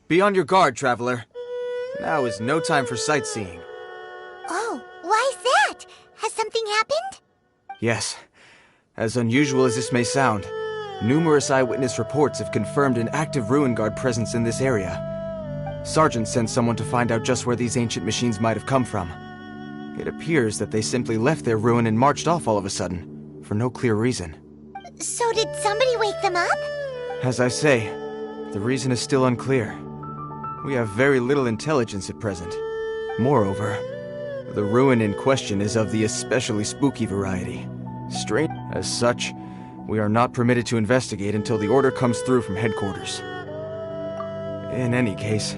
Be on your guard, traveler. Now is no time for sightseeing. Oh, why's that? Has something happened? Yes. As unusual as this may sound, numerous eyewitness reports have confirmed an active Ruin Guard presence in this area. Sergeant sent someone to find out just where these ancient machines might have come from. It appears that they simply left their ruin and marched off all of a sudden, for no clear reason. So did somebody wake them up? As I say, the reason is still unclear. We have very little intelligence at present. Moreover, the ruin in question is of the especially spooky variety. Strange. As such, we are not permitted to investigate until the order comes through from headquarters. In any case,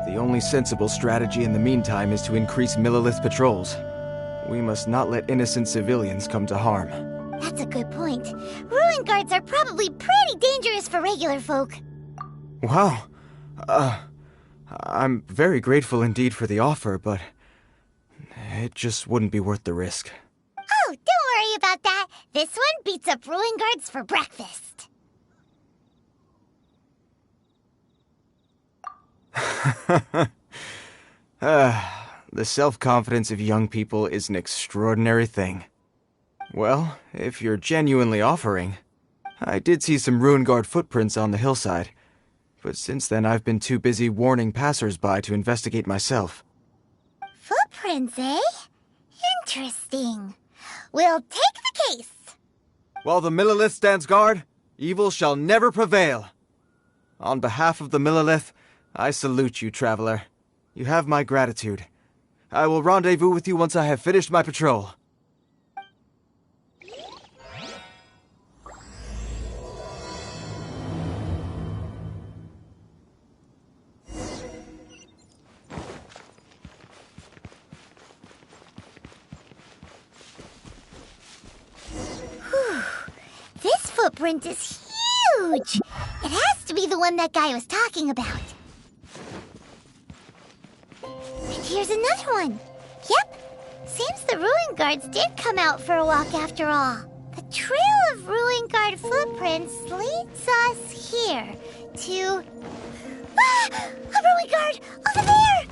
the only sensible strategy in the meantime is to increase Millilith patrols. We must not let innocent civilians come to harm. That's a good point. Ruin guards are probably pretty dangerous for regular folk. Wow. I'm very grateful indeed for the offer, but it just wouldn't be worth the risk. Oh, don't worry about that. This one beats up ruin guards for breakfast. The self-confidence of young people is an extraordinary thing. Well, if you're genuinely offering, I did see some Ruin Guard footprints on the hillside, but since then I've been too busy warning passers-by to investigate myself. Footprints, eh? Interesting. We'll take the case. While the Millilith stands guard, evil shall never prevail. On behalf of the Millilith, I salute you, traveler. You have my gratitude. I will rendezvous with you once I have finished my patrol. This footprint is huge! It has to be the one that guy was talking about. And here's another one. Yep, seems the Ruin Guards did come out for a walk after all. The trail of Ruin Guard footprints leads us here to... Ah! A Ruin Guard! Over there!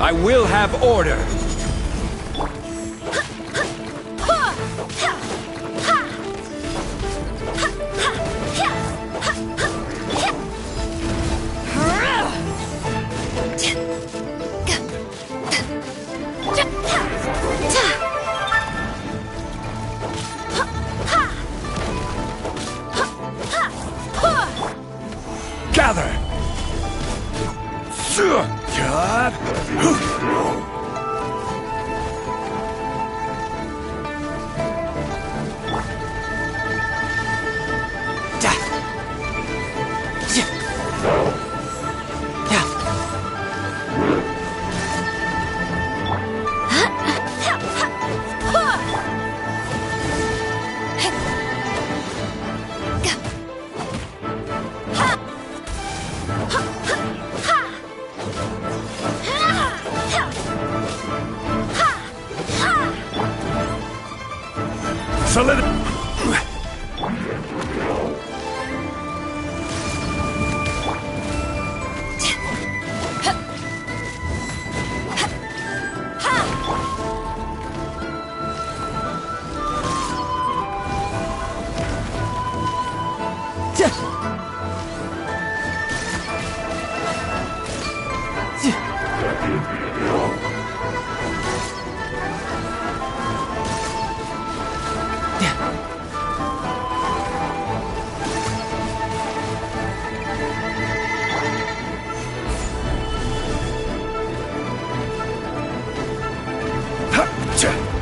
I will have order! Gather! God!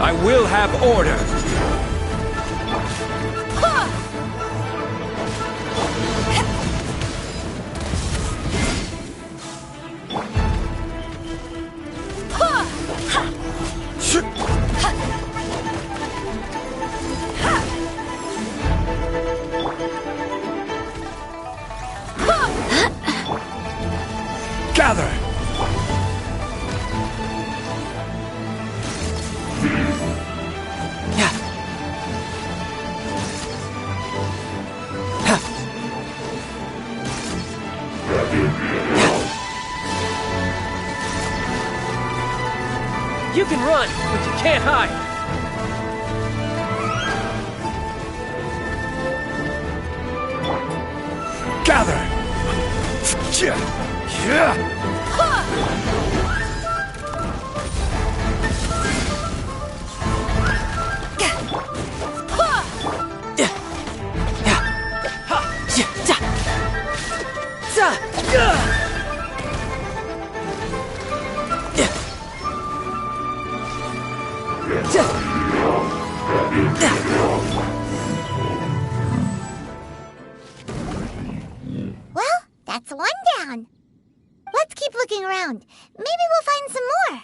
I will have order! can run, but you can't hide. Gather! Well, that's one down. Let's keep looking around. Maybe we'll find some more.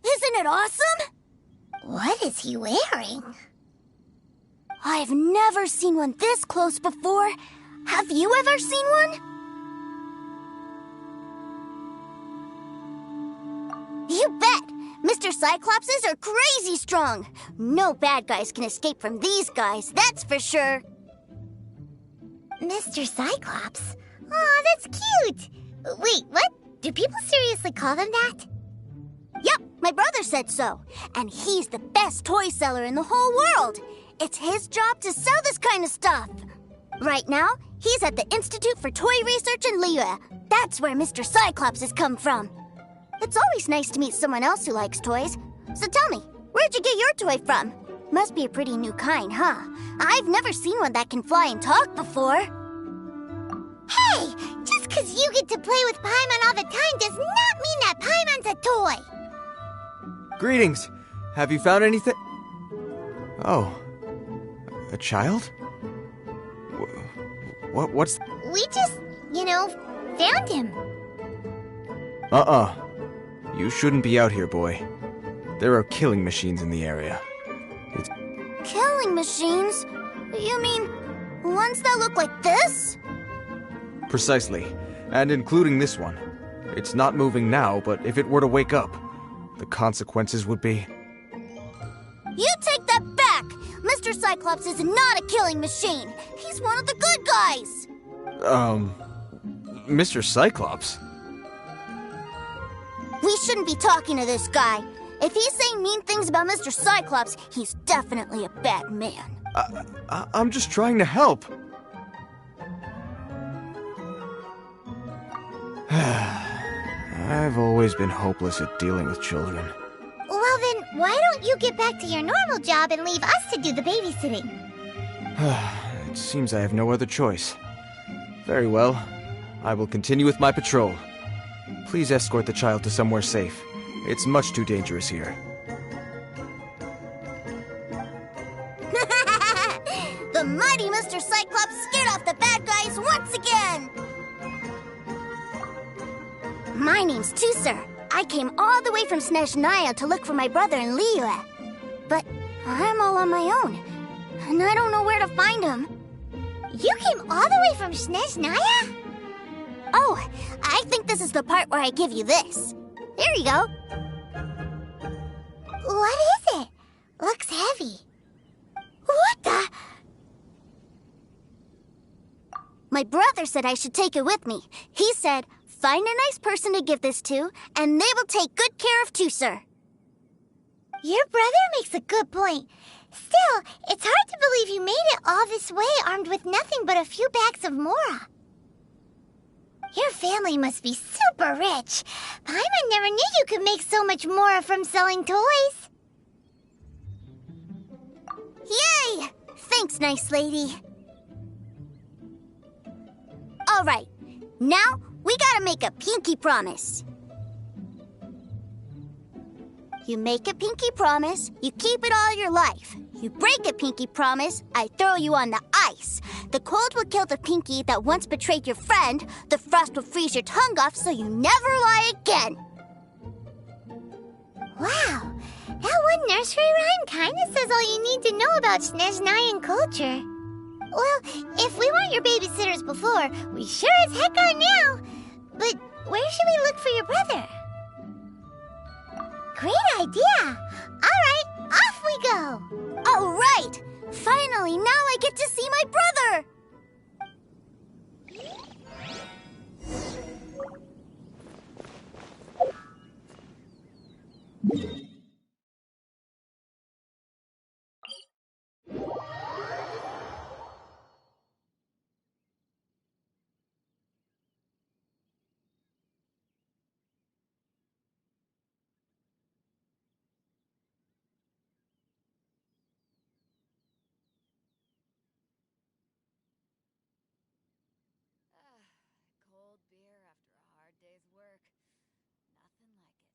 Isn't it awesome? What is he wearing? I've never seen one this close before. Have you ever seen one? You bet! Mr. Cyclopses are crazy strong. No bad guys can escape from these guys, that's for sure. Mr. Cyclops? Aw, that's cute! Wait, what? Do people seriously call them that? Yep, my brother said so. And he's the best toy seller in the whole world. It's his job to sell this kind of stuff. Right now, he's at the Institute for Toy Research in Liyue. That's where Mr. Cyclops has come from. It's always nice to meet someone else who likes toys. So tell me, where'd you get your toy from? Must be a pretty new kind, huh? I've never seen one that can fly and talk before. Hey! Just 'cause you get to play with Paimon all the time does not mean that Paimon's a toy! Greetings. Have you found anything? Oh. A child? What's... We just, found him. You shouldn't be out here, boy. There are killing machines in the area. Killing machines? You mean ones that look like this? Precisely. And including this one. It's not moving now, but if it were to wake up, the consequences would be... You take that back! Mr. Cyclops is not a killing machine. He's one of the good guys. Mr. Cyclops? We shouldn't be talking to this guy. If he's saying mean things about Mr. Cyclops, he's definitely a bad man. I'm just trying to help. I've always been hopeless at dealing with children. Well then, why don't you get back to your normal job and leave us to do the babysitting? It seems I have no other choice. Very well. I will continue with my patrol. Please escort the child to somewhere safe. It's much too dangerous here. The mighty Mr. Cyclops scared off the bad guys once again! My name's Tusser. I came all the way from Snezhnaya to look for my brother in Liyue. But I'm all on my own, and I don't know where to find him. You came all the way from Snezhnaya? Oh, I think this is the part where I give you this. Here you go. What is it? Looks heavy. What the? My brother said I should take it with me. He said, find a nice person to give this to, and they will take good care of Tusser. Your brother makes a good point. Still, it's hard to believe you made it all this way armed with nothing but a few bags of Mora. Your family must be super rich. Paimon never knew you could make so much Mora from selling toys. Yay! Thanks, nice lady. All right, now we gotta make a pinky promise. You make a pinky promise, you keep it all your life. You break a pinky promise, I throw you on the ice. The cold will kill the pinky that once betrayed your friend. The frost will freeze your tongue off so you never lie again. Wow, that one nursery rhyme kinda says all you need to know about Snezhnayan culture. Well, if we weren't your babysitters before, we sure as heck are now. But where should we look for your brother? Great idea! Alright, off we go! Alright! Finally, now I get to see my brother! Cold beer after a hard day's work. Nothing like it.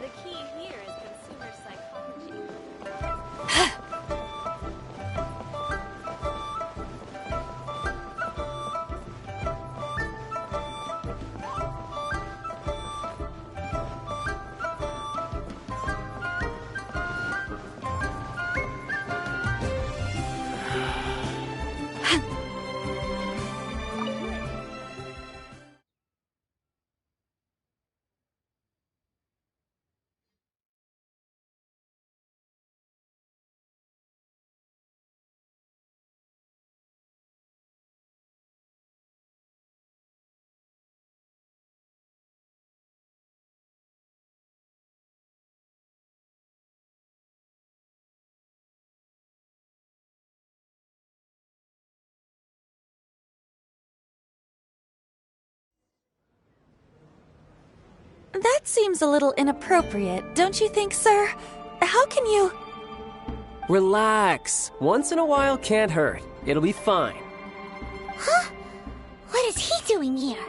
The key here is consumer psychology. That seems a little inappropriate, don't you think, sir? How can you... Relax. Once in a while can't hurt. It'll be fine. Huh? What is he doing here?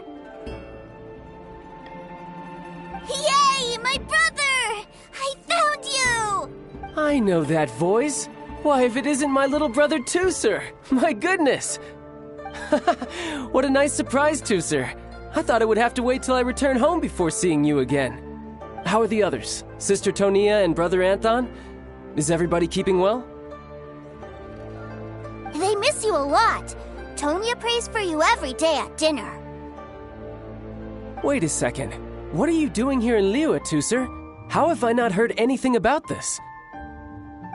Yay, my brother! I found you! I know that voice. Why, if it isn't my little brother Tooser! My goodness! What a nice surprise, Tooser. I thought I would have to wait till I return home before seeing you again. How are the others? Sister Tonia and Brother Anthon? Is everybody keeping well? They miss you a lot. Tonia prays for you every day at dinner. Wait a second. What are you doing here in Liyue, Tooser? How have I not heard anything about this?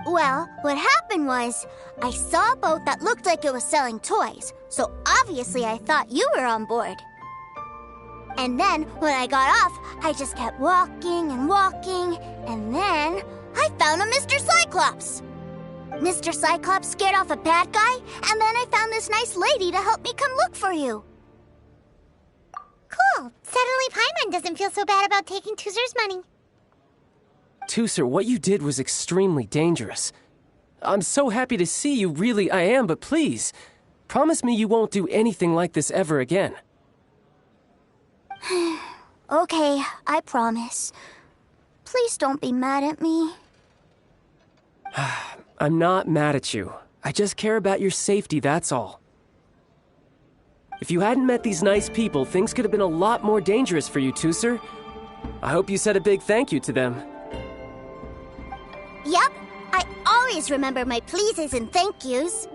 Well, what happened was, I saw a boat that looked like it was selling toys, so obviously I thought you were on board. And then, when I got off, I just kept walking and walking, and then I found a Mr. Cyclops. Mr. Cyclops scared off a bad guy, and then I found this nice lady to help me come look for you. Cool. Suddenly Paimon doesn't feel so bad about taking Tooser's money. Tooser, what you did was extremely dangerous. I'm so happy to see you, really I am, but please, promise me you won't do anything like this ever again. Okay, I promise. Please don't be mad at me. I'm not mad at you. I just care about your safety, that's all. If you hadn't met these nice people, things could have been a lot more dangerous for you, Tooser. I hope you said a big thank you to them. Yep, I always remember my pleases and thank yous.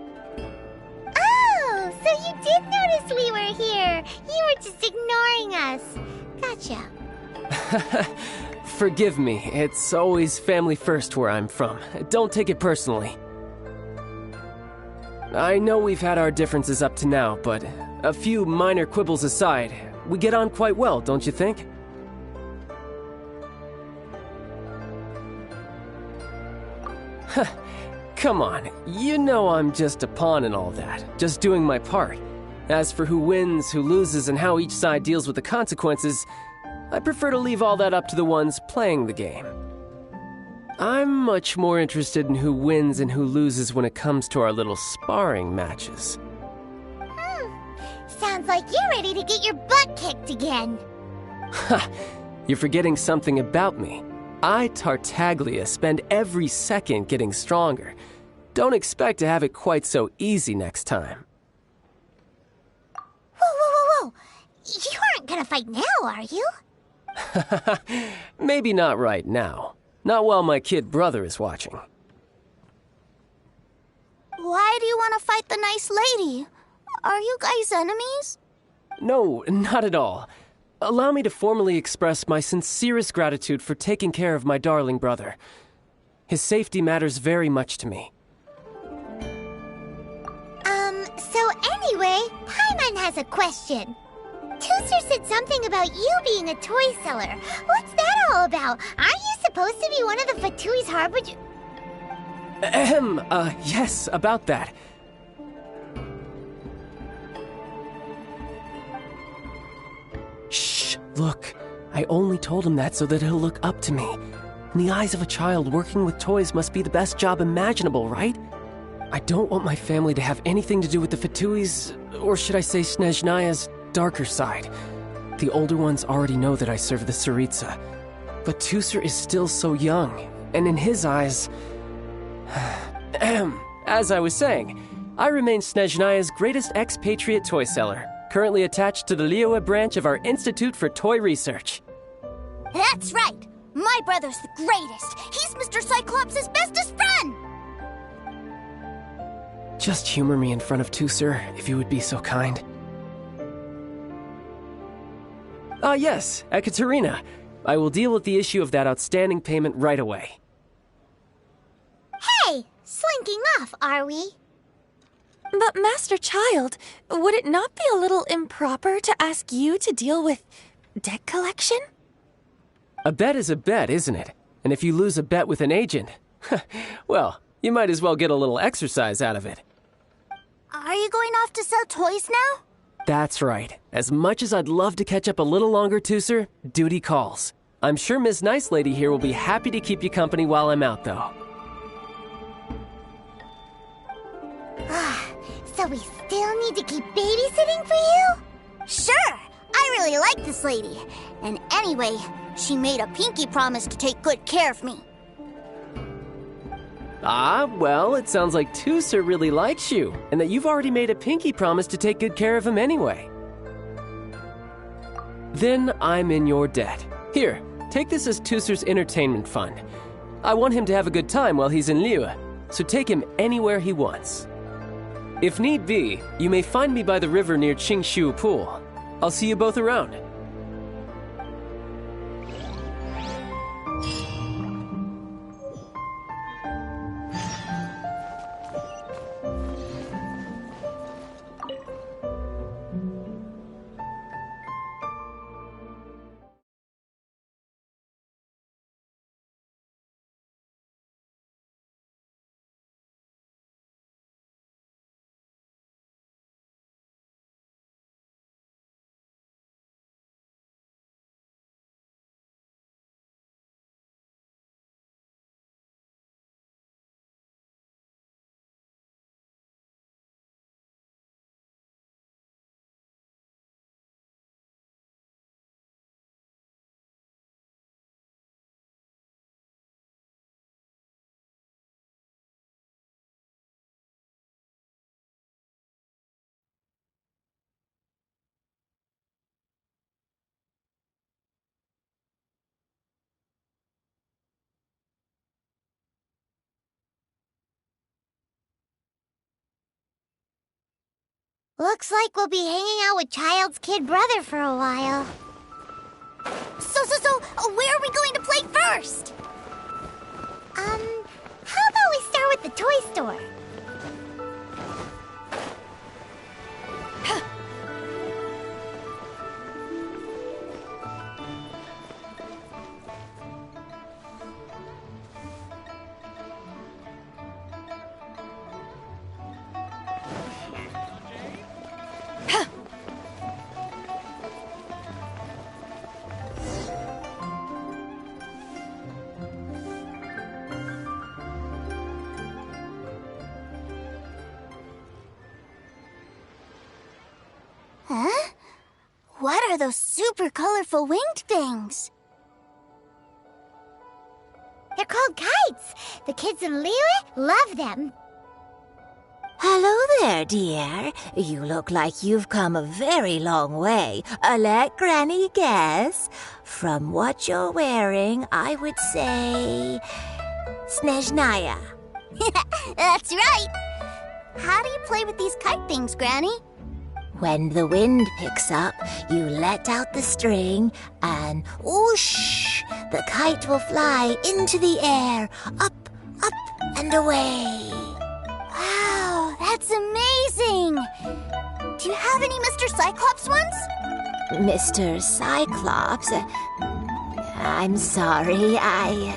Oh, so you did notice we were here. You were just ignoring us. Gotcha. Forgive me, it's always family first where I'm from. Don't take it personally. I know we've had our differences up to now, but a few minor quibbles aside, we get on quite well, don't you think? Come on, you know I'm just a pawn in all that, just doing my part. As for who wins, who loses, and how each side deals with the consequences, I prefer to leave all that up to the ones playing the game. I'm much more interested in who wins and who loses when it comes to our little sparring matches. Sounds like you're ready to get your butt kicked again. Ha! You're forgetting something about me. I, Tartaglia, spend every second getting stronger. Don't expect to have it quite so easy next time. Whoa. You aren't gonna fight now, are you? Maybe not right now. Not while my kid brother is watching. Why do you want to fight the nice lady? Are you guys enemies? No, not at all. Allow me to formally express my sincerest gratitude for taking care of my darling brother. His safety matters very much to me. So anyway, Paimon has a question. Tooser said something about you being a toy seller. What's that all about? Aren't you supposed to be one of the Fatui's harbinger? Yes, about that. Shh, look. I only told him that so that he'll look up to me. In the eyes of a child, working with toys must be the best job imaginable, right? I don't want my family to have anything to do with the Fatui's, or should I say Snezhnaya's, darker side. The older ones already know that I serve the Tsaritsa. But Tooser is still so young, and in his eyes... As I was saying, I remain Snezhnaya's greatest expatriate toy seller, currently attached to the Liyue branch of our Institute for Toy Research. That's right! My brother's the greatest! He's Mr. Cyclops' bestest friend! Just humor me in front of Tooser, if you would be so kind. Yes, Ekaterina. I will deal with the issue of that outstanding payment right away. Hey, slinking off, are we? But Master Childe, would it not be a little improper to ask you to deal with debt collection? A bet is a bet, isn't it? And if you lose a bet with an agent, well, you might as well get a little exercise out of it. Are you going off to sell toys now? That's right. As much as I'd love to catch up a little longer, Tooser, duty calls. I'm sure Miss Nice Lady here will be happy to keep you company while I'm out, though. So we still need to keep babysitting for you? Sure! I really like this lady. And anyway, she made a pinky promise to take good care of me. Ah, well, it sounds like Tooser really likes you, and that you've already made a pinky promise to take good care of him anyway. Then I'm in your debt. Here, take this as Tooser's entertainment fund. I want him to have a good time while he's in Liyue, so take him anywhere he wants. If need be, you may find me by the river near Qingshu Pool. I'll see you both around. Looks like we'll be hanging out with Childe's kid brother for a while. So, where are we going to play first? How about we start with the toy store? What are those super colorful winged things? They're called kites. The kids in Liyue love them. Hello there, dear. You look like you've come a very long way. Let Granny guess. From what you're wearing, I would say... Snezhnaya. That's right. How do you play with these kite things, Granny? When the wind picks up, you let out the string and whoosh! The kite will fly into the air, up, up, and away. Wow, that's amazing! Do you have any Mr. Cyclops ones? Mr. Cyclops? I'm sorry, I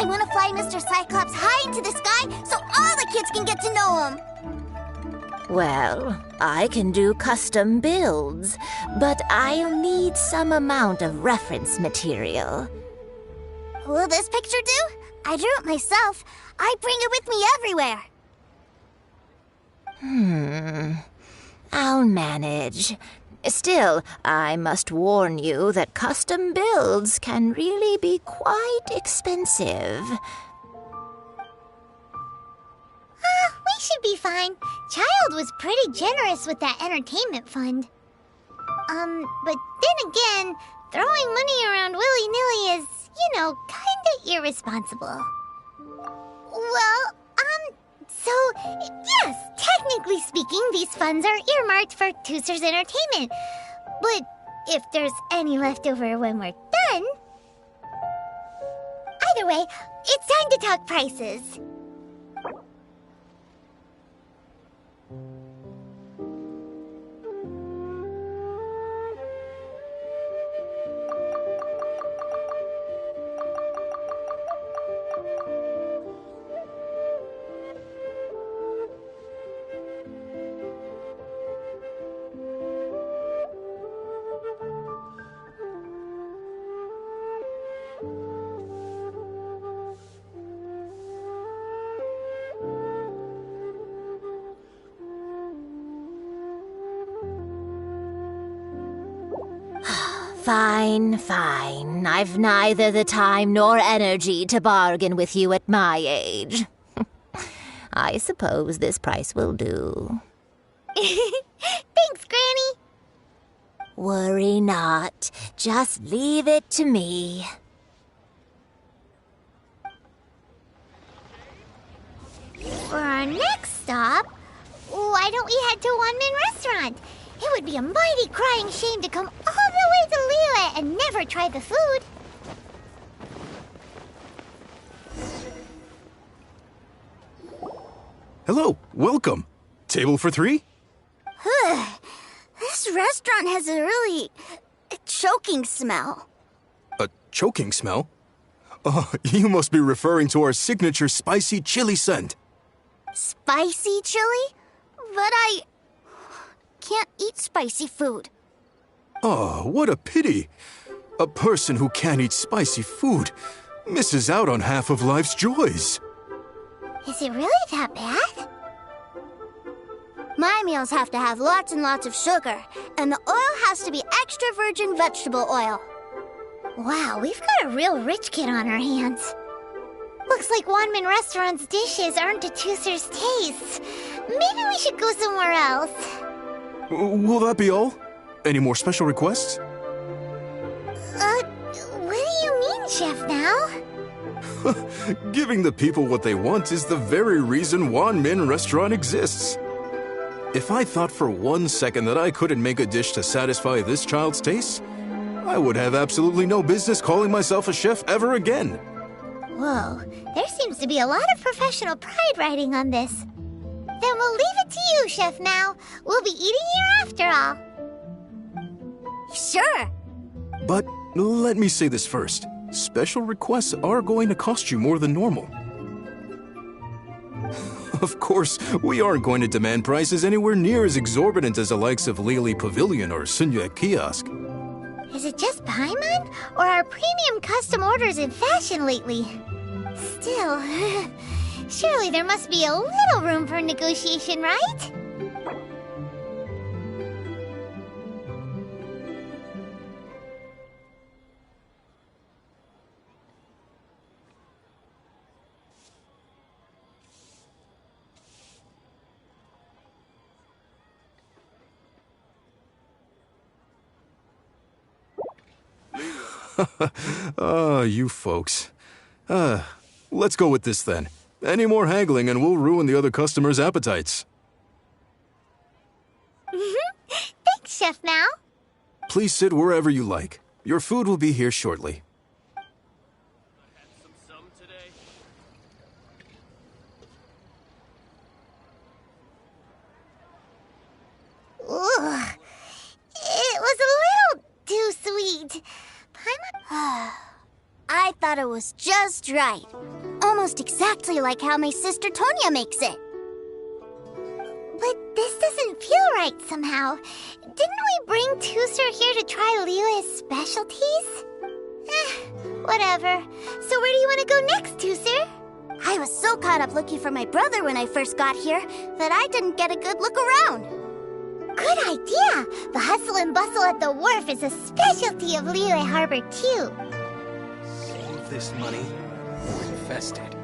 want to fly Mr. Cyclops high into the sky so all the kids can get to know him. Well, I can do custom builds, but I'll need some amount of reference material. Will this picture do? I drew it myself. I bring it with me everywhere. I'll manage. Still, I must warn you that custom builds can really be quite expensive. We should be fine. Childe was pretty generous with that entertainment fund. But then again, throwing money around willy-nilly is, kinda irresponsible. Well, so, yes, technically speaking, these funds are earmarked for Tooser's entertainment. But if there's any left over when we're done... Either way, it's time to talk prices. Fine. I've neither the time nor energy to bargain with you at my age. I suppose this price will do. Thanks, Granny. Worry not. Just leave it to me. For our next stop, why don't we head to Wanmin Restaurant? It would be a mighty crying shame to come all the way to Liyue and never try the food. Hello, welcome. Table for 3? This restaurant has a really choking smell. A choking smell? Oh, you must be referring to our signature spicy chili scent. Spicy chili? But I can't eat spicy food. Oh, what a pity. A person who can't eat spicy food misses out on half of life's joys. Is it really that bad? My meals have to have lots and lots of sugar, and the oil has to be extra virgin vegetable oil. Wow, we've got a real rich kid on our hands. Looks like Wanmin Restaurant's dishes aren't to Tooser's taste. Maybe we should go somewhere else. Will that be all? Any more special requests? What do you mean, Chef Now? Giving the people what they want is the very reason Wanmin Restaurant exists. If I thought for 1 second that I couldn't make a dish to satisfy this child's taste, I would have absolutely no business calling myself a chef ever again. Whoa, there seems to be a lot of professional pride riding on this. Then we'll leave it to you, Chef Now. We'll be eating here after all. Sure. But let me say this first. Special requests are going to cost you more than normal. Of course, we aren't going to demand prices anywhere near as exorbitant as the likes of Lily Pavilion or Sunyue Kiosk. Is it just Paimon? Or are premium custom orders in fashion lately? Still, surely there must be a little room for negotiation, right? You folks. Let's go with this then. Any more haggling and we'll ruin the other customers' appetites. Thanks, Chef Mao. Please sit wherever you like. Your food will be here shortly. Ugh. It was a little too sweet. I thought it was just right. Almost exactly like how my sister Tonya makes it. But this doesn't feel right somehow. Didn't we bring Tusser here to try Liyue's specialties? Whatever. So where do you want to go next, Tusser? I was so caught up looking for my brother when I first got here that I didn't get a good look around. Good idea! The hustle and bustle at the wharf is a specialty of Liyue Harbor, too. Save this money or invest it.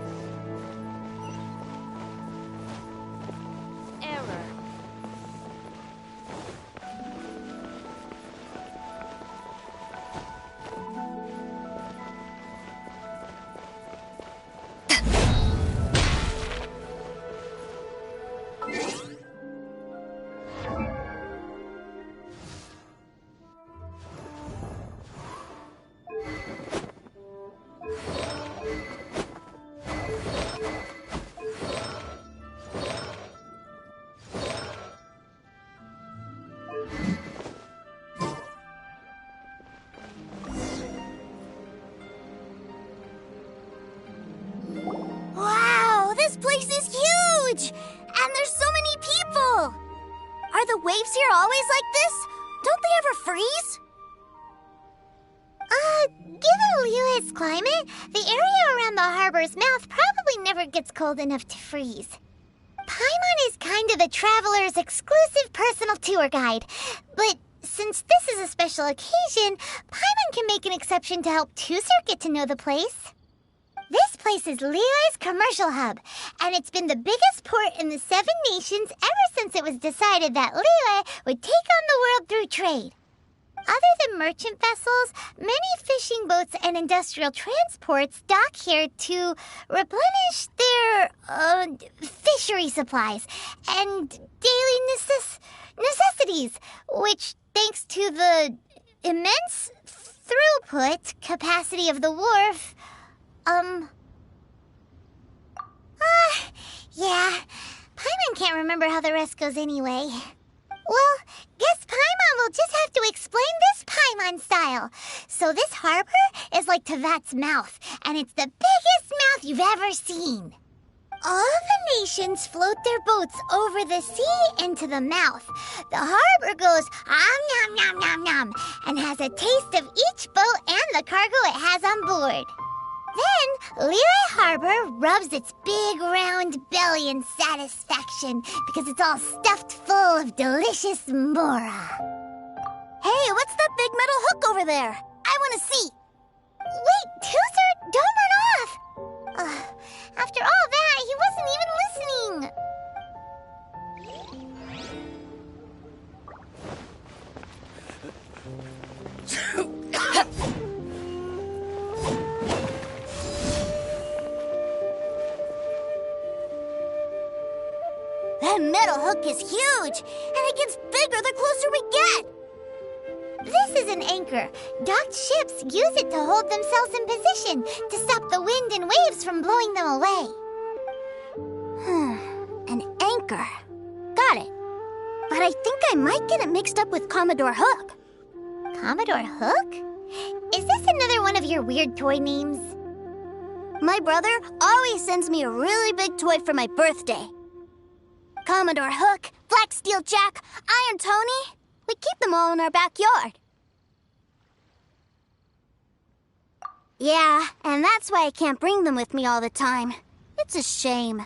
Error. Wow, this place is huge! And there's so many people! Are the waves here always like this? Don't they ever freeze? Given Liyue's climate, the area around the harbor's mouth probably never gets cold enough to freeze. Paimon is kind of the traveler's exclusive personal tour guide, but since this is a special occasion, Paimon can make an exception to help Tusser get to know the place. This place is Liyue's commercial hub, and it's been the biggest port in the Seven Nations ever since it was decided that Liyue would take on the world through trade. Other than merchant vessels, many fishing boats and industrial transports dock here to replenish their, fishery supplies and daily necessities, which, thanks to the immense throughput capacity of the wharf, yeah, Paimon can't remember how the rest goes anyway. Well, guess Paimon will just have to explain this Paimon style. So this harbor is like Tevat's mouth, and it's the biggest mouth you've ever seen. All the nations float their boats over the sea into the mouth. The harbor goes nom nom nom nom and has a taste of each boat and the cargo it has on board. Then, Liyue Harbor rubs its big round belly in satisfaction because it's all stuffed full of delicious mora. Hey, what's that big metal hook over there? I want to see. Wait, Tusser, don't run off! After all that, he wasn't even listening. That metal hook is huge, and it gets bigger the closer we get. This is an anchor. Docked ships use it to hold themselves in position to stop the wind and waves from blowing them away. An anchor. Got it. But I think I might get it mixed up with Commodore Hook. Commodore Hook? Is this another one of your weird toy names? My brother always sends me a really big toy for my birthday. Commodore Hook, Black Steel Jack, Iron Tony. We keep them all in our backyard. Yeah, and that's why I can't bring them with me all the time. It's a shame.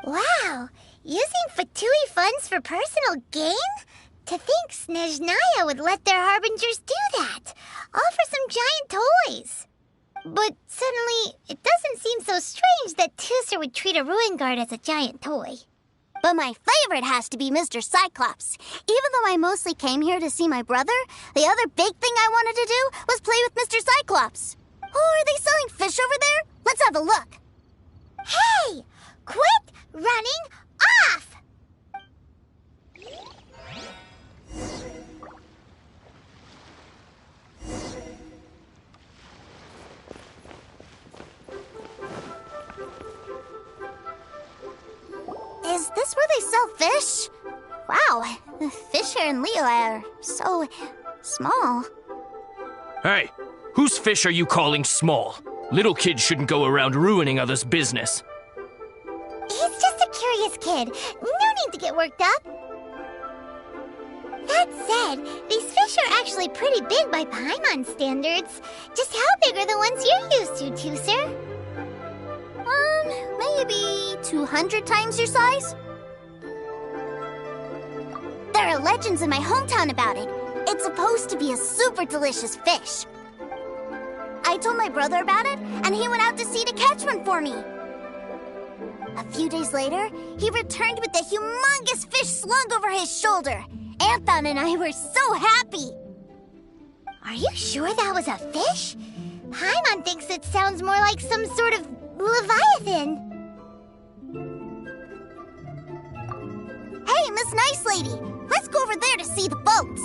Wow, using Fatui funds for personal gain? To think Snezhnaya would let their harbingers do that, all for some giant toys. But suddenly, it doesn't seem so strange that Tusser would treat a ruin guard as a giant toy. But my favorite has to be Mr. Cyclops. Even though I mostly came here to see my brother, the other big thing I wanted to do was play with Mr. Cyclops. Oh, are they selling fish over there? Let's have a look. Hey! Quit running off! Is this where they sell fish? Wow, the fish here in Leo are so small. Hey, whose fish are you calling small? Little kids shouldn't go around ruining others' business. He's just a curious kid. No need to get worked up. That said, these fish are actually pretty big by Paimon standards. Just how big are the ones you're used to, Tooser? Maybe 200 times your size? There are legends in my hometown about it. It's supposed to be a super delicious fish. I told my brother about it, and he went out to sea to catch one for me. A few days later, he returned with a humongous fish slung over his shoulder. Anthon and I were so happy. Are you sure that was a fish? Paimon thinks it sounds more like some sort of leviathan. Hey, Miss Nice Lady, let's go over there to see the boats.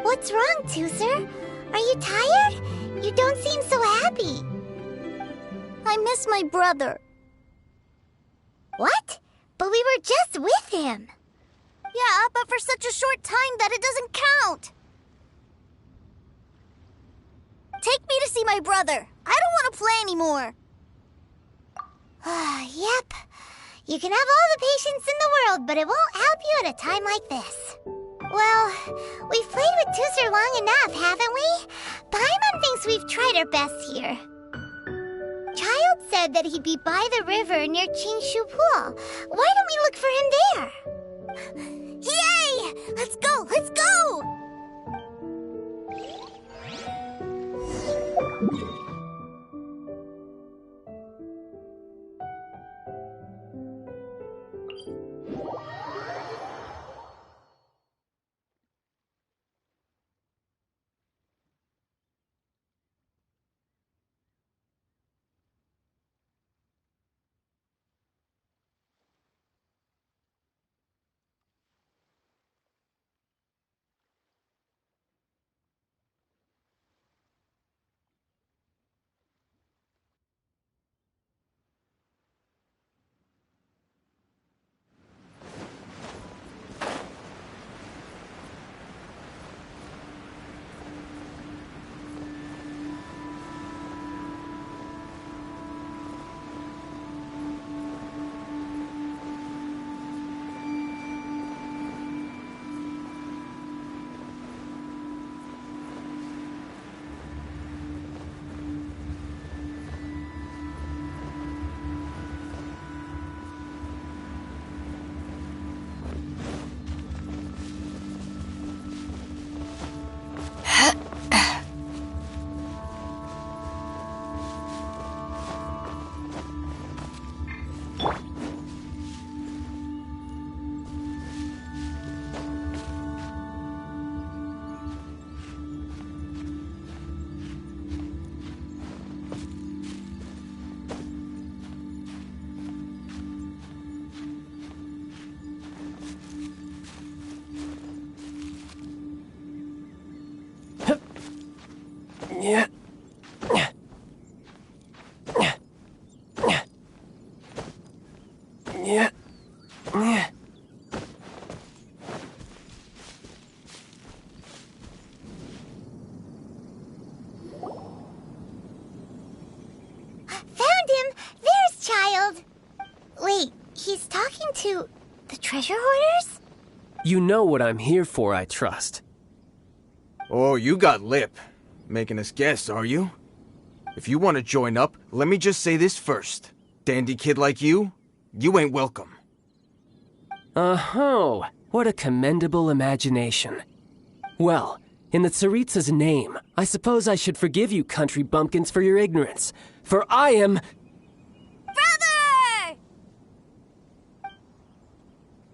What's wrong, Tooser? Are you tired? You don't seem so happy. I miss my brother. What? But we were just with him. Yeah, but for such a short time that it doesn't count. Take me to see my brother. I don't want to play anymore. Yep. You can have all the patience in the world, but it won't help you at a time like this. Well, we've played with Tooser long enough, haven't we? Paimon thinks we've tried our best here. Childe said that he'd be by the river near Chinshu Pool. Why don't we look for him there? Yay! Let's go! Let's go! Yeah. Yeah. Yeah. Found him! There's Childe! Wait, he's talking to the treasure hoarders? You know what I'm here for, I trust. Oh, you got lip. Making us guess, are you? If you want to join up, let me just say this first. Dandy kid like you, you ain't welcome. Oh, what a commendable imagination. Well, in the Tsaritsa's name, I suppose I should forgive you country bumpkins for your ignorance, for I am... Brother!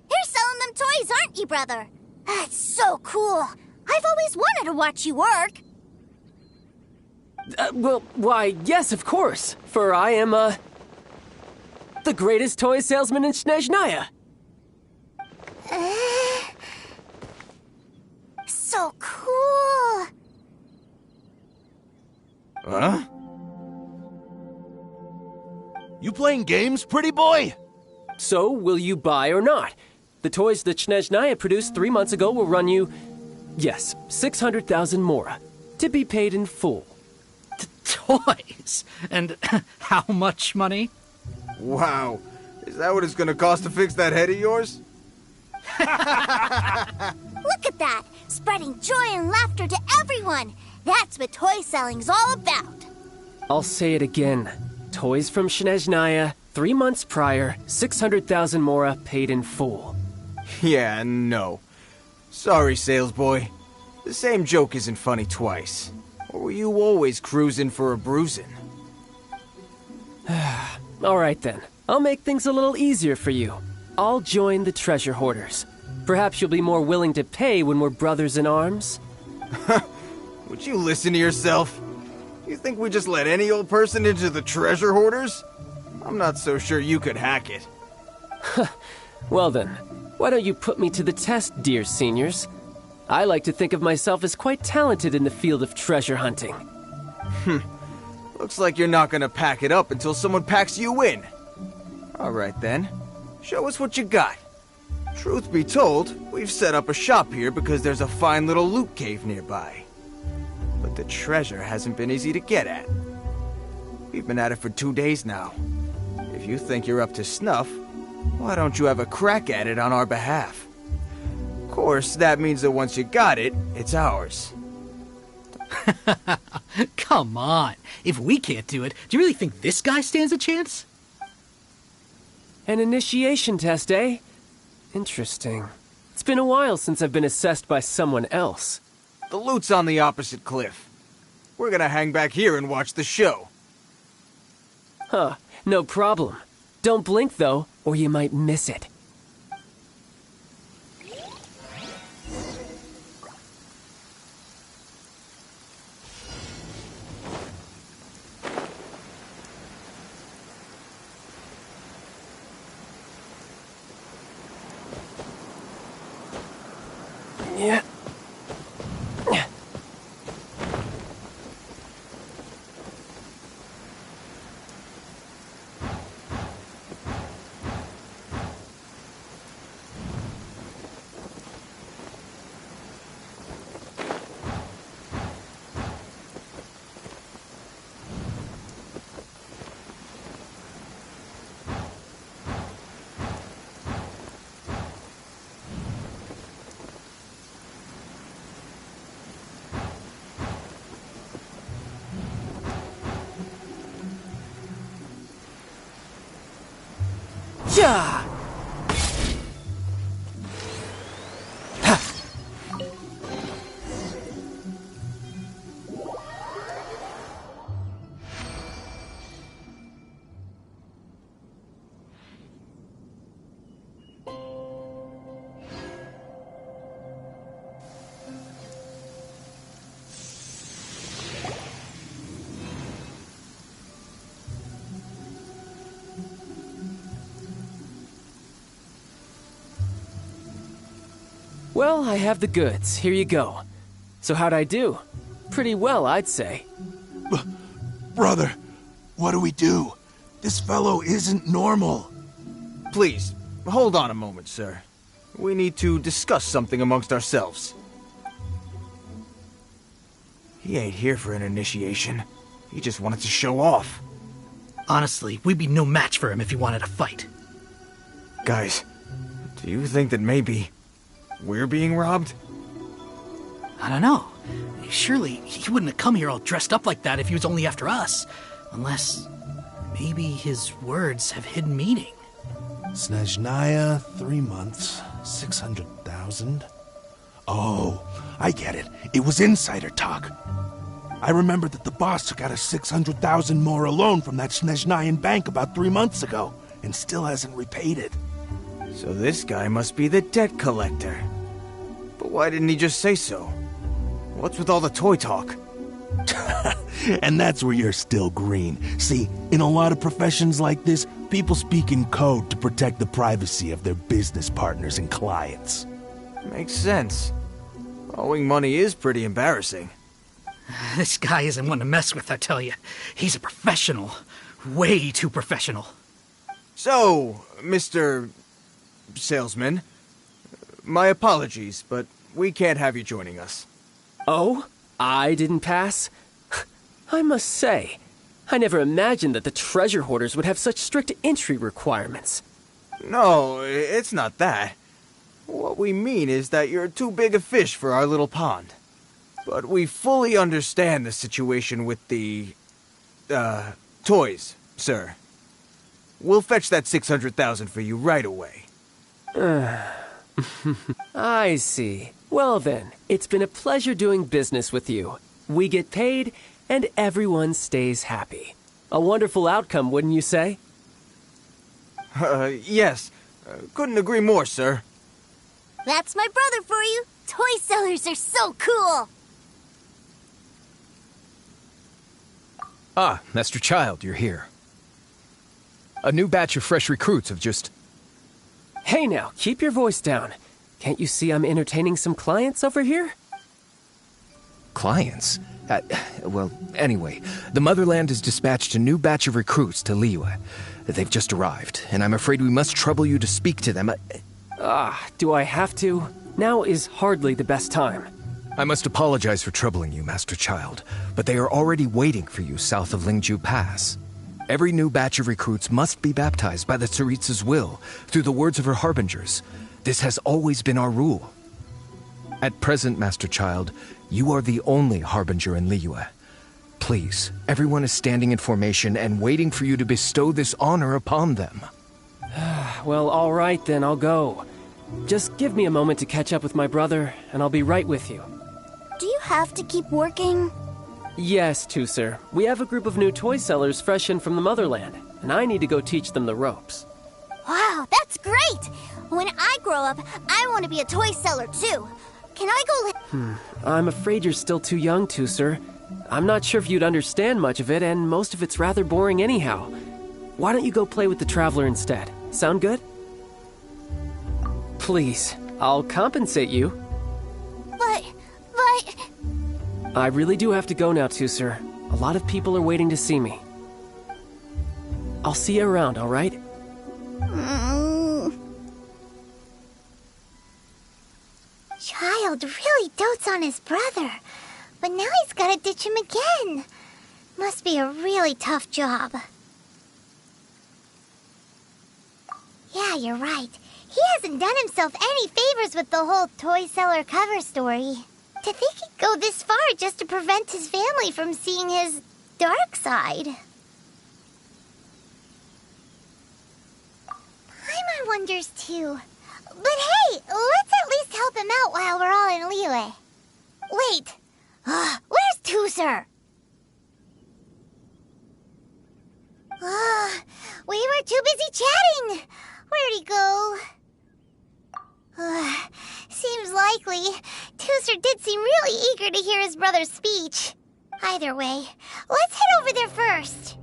You're selling them toys, aren't you, brother? That's so cool. I've always wanted to watch you work. Why, yes, of course, for I am, the greatest toy salesman in Snezhnaya. So cool. Huh? You playing games, pretty boy? So, will you buy or not? The toys that Snezhnaya produced 3 months ago will run you, yes, 600,000 mora, to be paid in full. Toys? And how much money? Wow. Is that what it's gonna cost to fix that head of yours? Look at that! Spreading joy and laughter to everyone! That's what toy selling's all about! I'll say it again. Toys from Snezhnaya, 3 months prior, 600,000 mora paid in full. Yeah, no. Sorry, sales boy. The same joke isn't funny twice. Or were you always cruising for a bruising? All right then. I'll make things a little easier for you. I'll join the treasure hoarders. Perhaps you'll be more willing to pay when we're brothers in arms? Would you listen to yourself? You think we just let any old person into the treasure hoarders? I'm not so sure you could hack it. Well then, why don't you put me to the test, dear seniors? I like to think of myself as quite talented in the field of treasure hunting. Looks like you're not gonna pack it up until someone packs you in. Alright then, show us what you got. Truth be told, we've set up a shop here because there's a fine little loot cave nearby. But the treasure hasn't been easy to get at. We've been at it for 2 days now. If you think you're up to snuff, why don't you have a crack at it on our behalf? Of course, that means that once you got it, it's ours. Come on. If we can't do it, do you really think this guy stands a chance? An initiation test, eh? Interesting. It's been a while since I've been assessed by someone else. The loot's on the opposite cliff. We're gonna hang back here and watch the show. Huh, no problem. Don't blink, though, or you might miss it. Yeah. Yeah! Well, I have the goods. Here you go. So how'd I do? Pretty well, I'd say. Brother, what do we do? This fellow isn't normal. Please, hold on a moment, sir. We need to discuss something amongst ourselves. He ain't here for an initiation. He just wanted to show off. Honestly, we'd be no match for him if he wanted to fight. Guys, do you think that maybe we're being robbed? I don't know. Surely he wouldn't have come here all dressed up like that if he was only after us. Unless maybe his words have hidden meaning. Snezhnaya, 3 months, 600,000. Oh, I get it. It was insider talk. I remember that the boss took out a 600,000 more loan from that Snezhnayan bank about 3 months ago, and still hasn't repaid it. So this guy must be the debt collector. But why didn't he just say so? What's with all the toy talk? And that's where you're still green. See, in a lot of professions like this, people speak in code to protect the privacy of their business partners and clients. Makes sense. Owing money is pretty embarrassing. This guy isn't one to mess with, I tell you. He's a professional. Way too professional. So, Mr. Salesman, my apologies, but we can't have you joining us. Oh? I didn't pass? I must say, I never imagined that the treasure hoarders would have such strict entry requirements. No, it's not that. What we mean is that you're too big a fish for our little pond. But we fully understand the situation with the, toys, sir. We'll fetch that 600,000 for you right away. I see. Well then, it's been a pleasure doing business with you. We get paid, and everyone stays happy. A wonderful outcome, wouldn't you say? Yes. Couldn't agree more, sir. That's my brother for you. Toy sellers are so cool. Ah, Master Childe, you're here. A new batch of fresh recruits have just... Hey now, keep your voice down. Can't you see I'm entertaining some clients over here? Clients? Well, anyway, the Motherland has dispatched a new batch of recruits to Liyue. They've just arrived, and I'm afraid we must trouble you to speak to them. Do I have to? Now is hardly the best time. I must apologize for troubling you, Master Childe, but they are already waiting for you south of Lingju Pass. Every new batch of recruits must be baptized by the Tsaritsa's will, through the words of her harbingers. This has always been our rule. At present, Master Childe, you are the only harbinger in Liyue. Please, everyone is standing in formation and waiting for you to bestow this honor upon them. Well, all right then, I'll go. Just give me a moment to catch up with my brother, and I'll be right with you. Do you have to keep working? Yes, Tusser. We have a group of new toy sellers fresh in from the Motherland, and I need to go teach them the ropes. Wow, that's great! When I grow up, I want to be a toy seller too. Can I go I'm afraid you're still too young, Tusser. I'm not sure if you'd understand much of it, and most of it's rather boring anyhow. Why don't you go play with the Traveler instead? Sound good? Please, I'll compensate you. But... I really do have to go now, Tusser. A lot of people are waiting to see me. I'll see you around, all right? Childe really dotes on his brother, but now he's gotta ditch him again. Must be a really tough job. Yeah, you're right. He hasn't done himself any favors with the whole toy seller cover story. To think he'd go this far just to prevent his family from seeing his dark side. Paimon wonders too. But hey, let's at least help him out while we're all in Liyue. Wait, where's Tusser? We were too busy chatting. Where'd he go? Seems likely. Tusser did seem really eager to hear his brother's speech. Either way, let's head over there first.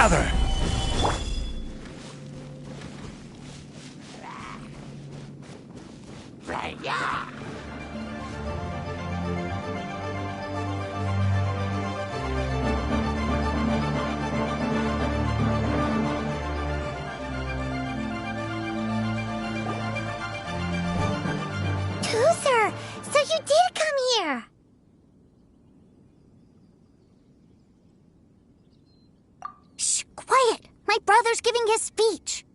Gather! Tooser, so you did come here. Shh, quiet. My brother's giving his speech.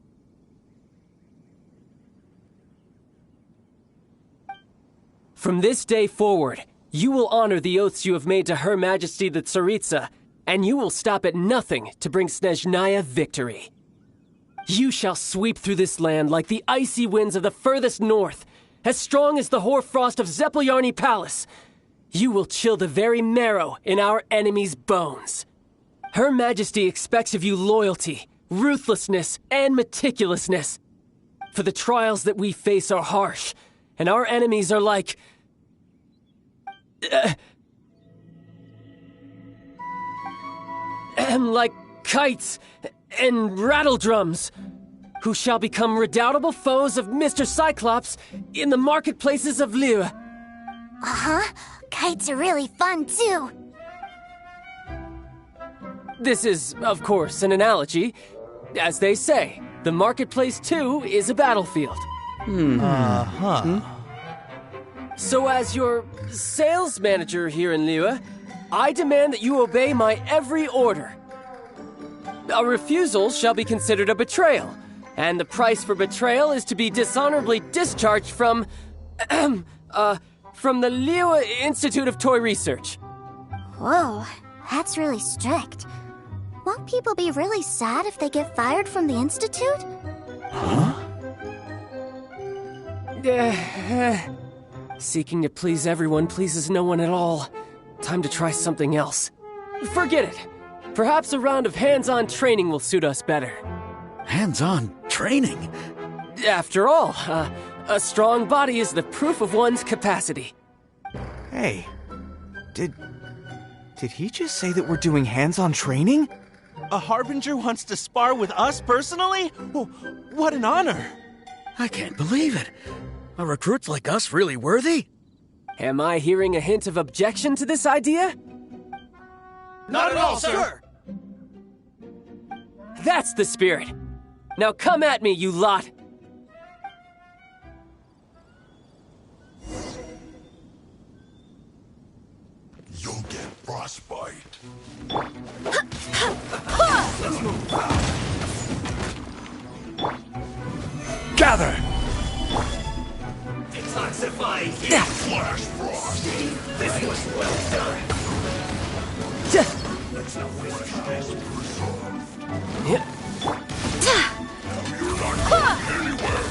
From this day forward, you will honor the oaths you have made to Her Majesty the Tsaritsa, and you will stop at nothing to bring Snezhnaya victory. You shall sweep through this land like the icy winds of the furthest north, as strong as the hoarfrost of Zepelyarny Palace. You will chill the very marrow in our enemies' bones. Her Majesty expects of you loyalty, ruthlessness, and meticulousness. For the trials that we face are harsh, and our enemies are like... like kites and rattledrums, who shall become redoubtable foes of Mr. Cyclops in the marketplaces of Liyue. Uh-huh. Kites are really fun, too. This is, of course, an analogy. As they say, the marketplace, too, is a battlefield. So as your sales manager here in Liyue, I demand that you obey my every order. A refusal shall be considered a betrayal, and the price for betrayal is to be dishonorably discharged from the Liyue Institute of Toy Research. Whoa, that's really strict. Won't people be really sad if they get fired from the Institute? Seeking to please everyone pleases no one at all. Time to try something else. Forget it. Perhaps a round of hands-on training will suit us better. Hands-on training? After all, a strong body is the proof of one's capacity. Hey, did he just say that we're doing hands-on training? A Harbinger wants to spar with us personally? Oh, what an honor! I can't believe it. Are recruits like us really worthy? Am I hearing a hint of objection to this idea? Not at all, sir! That's the spirit. Now come at me, you lot! You'll get frostbite. Gather! Detoxify heat! Flash frost! This was well done! Let's not waste time. You're not going anywhere!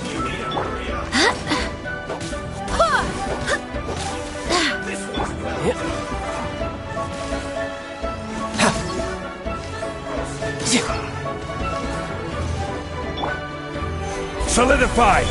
You need to hurry up! This was well done! Solidify!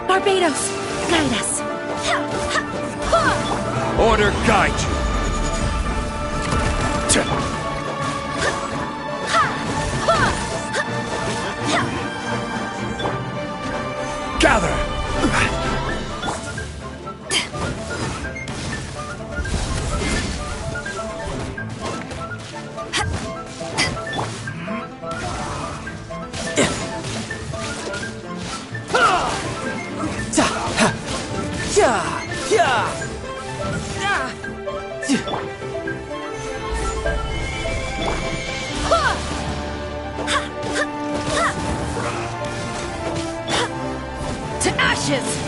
Barbados, guide us. Order guide you! Gather! inches.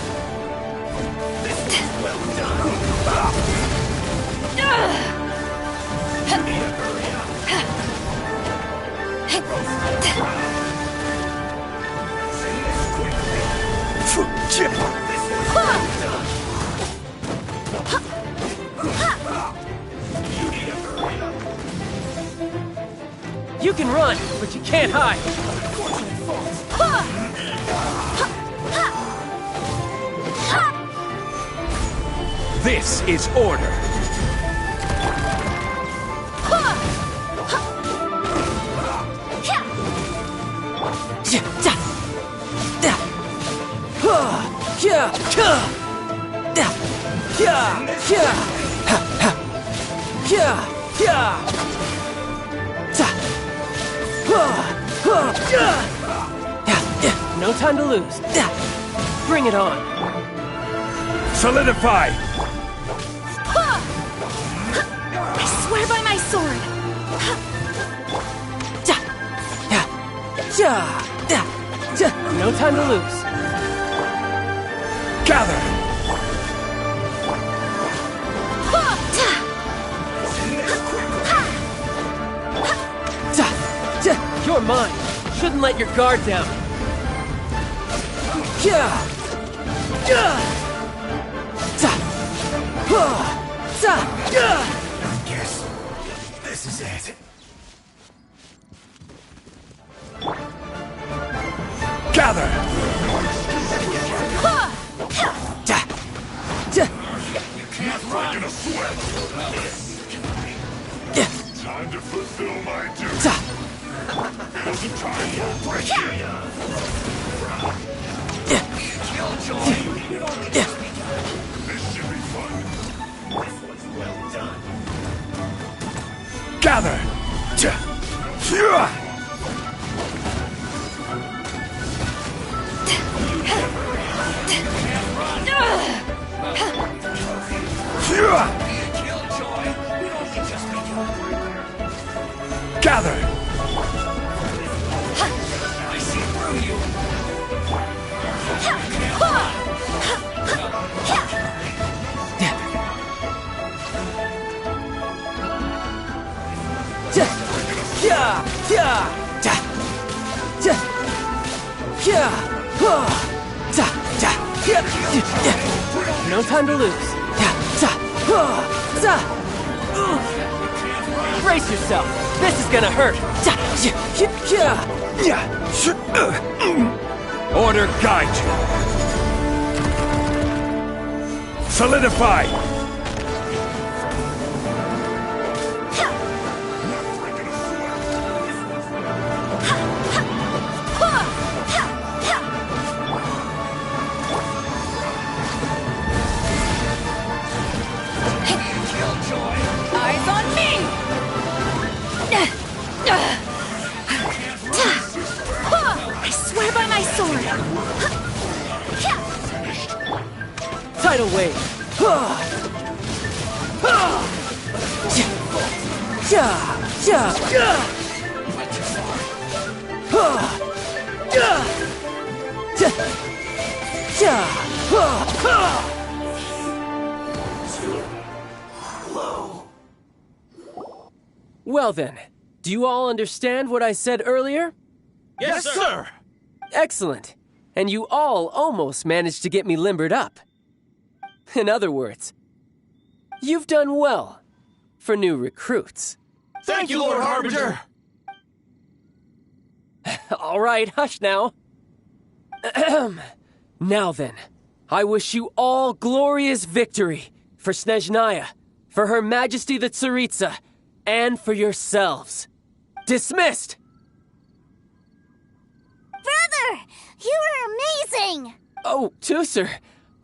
You can run, but you can't hide. This is order. No time to lose. Bring it on. Solidify! I swear by my sword. No time to lose. Gather! You're mine. Shouldn't let your guard down. Guess this is it. Gather! You can't run in a sweat. Time to fulfill my duty. Now's the time for breaking. Killjoy! This should be fun. This was well done. Gather! Gather! I see through you. No time to lose. Brace yourself. This is gonna hurt. Order guide you. Solidify! Eyes on me! I swear by my sword. Tidal wave. Well then, do you all understand what I said earlier? Yes, sir! Excellent. And you all almost managed to get me limbered up. In other words, you've done well for new recruits. Thank you, Lord Harbinger! All right, hush now. Now then, I wish you all glorious victory for Snezhnaya, for Her Majesty the Tsaritsa, and for yourselves. Dismissed! Brother! You were amazing! Oh, Tusser,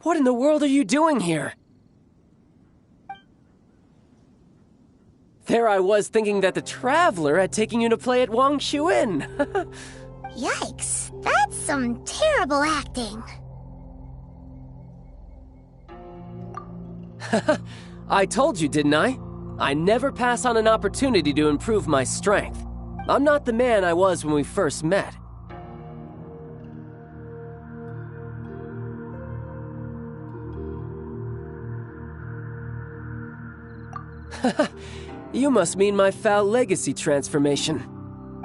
what in the world are you doing here? There I was thinking that the Traveler had taken you to play at Wang Shuin. Yikes, that's some terrible acting. I told you, didn't I? I never pass on an opportunity to improve my strength. I'm not the man I was when we first met. You must mean my foul legacy transformation.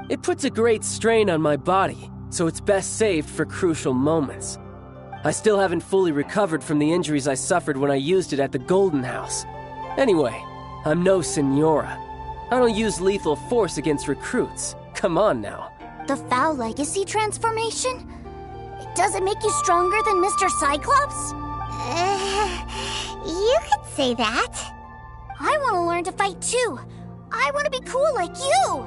It puts a great strain on my body, so it's best saved for crucial moments. I still haven't fully recovered from the injuries I suffered when I used it at the Golden House. Anyway, I'm no Senora. I don't use lethal force against recruits. Come on now. The foul legacy transformation? Does it make you stronger than Mr. Cyclops? You could say that. I want to learn to fight too. I want to be cool like you.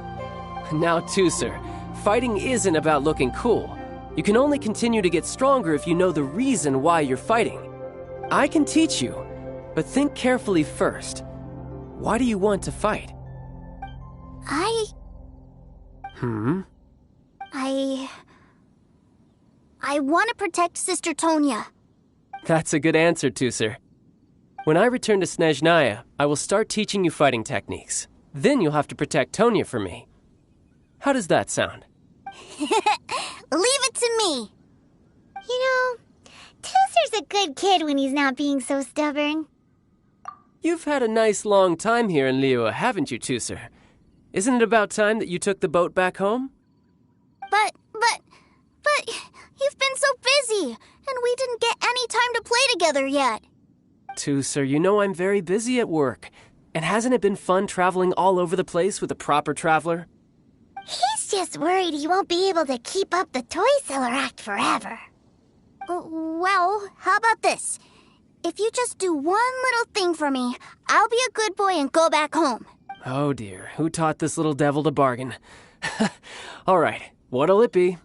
Now, Tooser, fighting isn't about looking cool. You can only continue to get stronger if you know the reason why you're fighting. I can teach you, but think carefully first. Why do you want to fight? I want to protect Sister Tonya. That's a good answer, Tooser. When I return to Snezhnaya, I will start teaching you fighting techniques. Then you'll have to protect Tonya for me. How does that sound? Leave it to me. You know, Tooser's a good kid when he's not being so stubborn. You've had a nice long time here in Liyue, haven't you, Tooser? Isn't it about time that you took the boat back home? But you've been so busy, and we didn't get any time to play together yet. Tooser, you know I'm very busy at work. And hasn't it been fun traveling all over the place with a proper traveler? He's just worried he won't be able to keep up the toy seller act forever. Well, how about this? If you just do one little thing for me, I'll be a good boy and go back home. Oh dear, who taught this little devil to bargain? All right, what'll it be?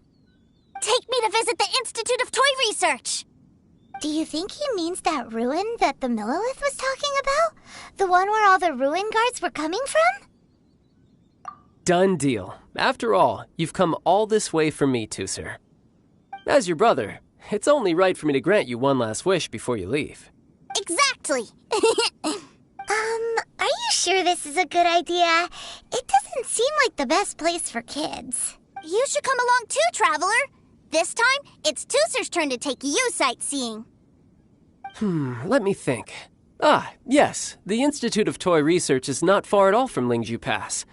Take me to visit the Institute of Toy Research. Do you think he means that ruin that the Millilith was talking about? The one where all the ruin guards were coming from? Done deal. After all, you've come all this way for me, Tooser. As your brother, it's only right for me to grant you one last wish before you leave. Exactly. Are you sure this is a good idea? It doesn't seem like the best place for kids. You should come along too, Traveler. This time, it's Tooser's turn to take you sightseeing. Let me think. Ah, yes, the Institute of Toy Research is not far at all from Lingju Pass.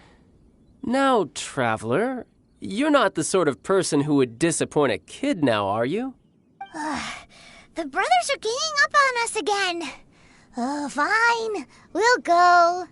Now, Traveler, you're not the sort of person who would disappoint a kid now, are you? The brothers are ganging up on us again. Oh, fine. We'll go.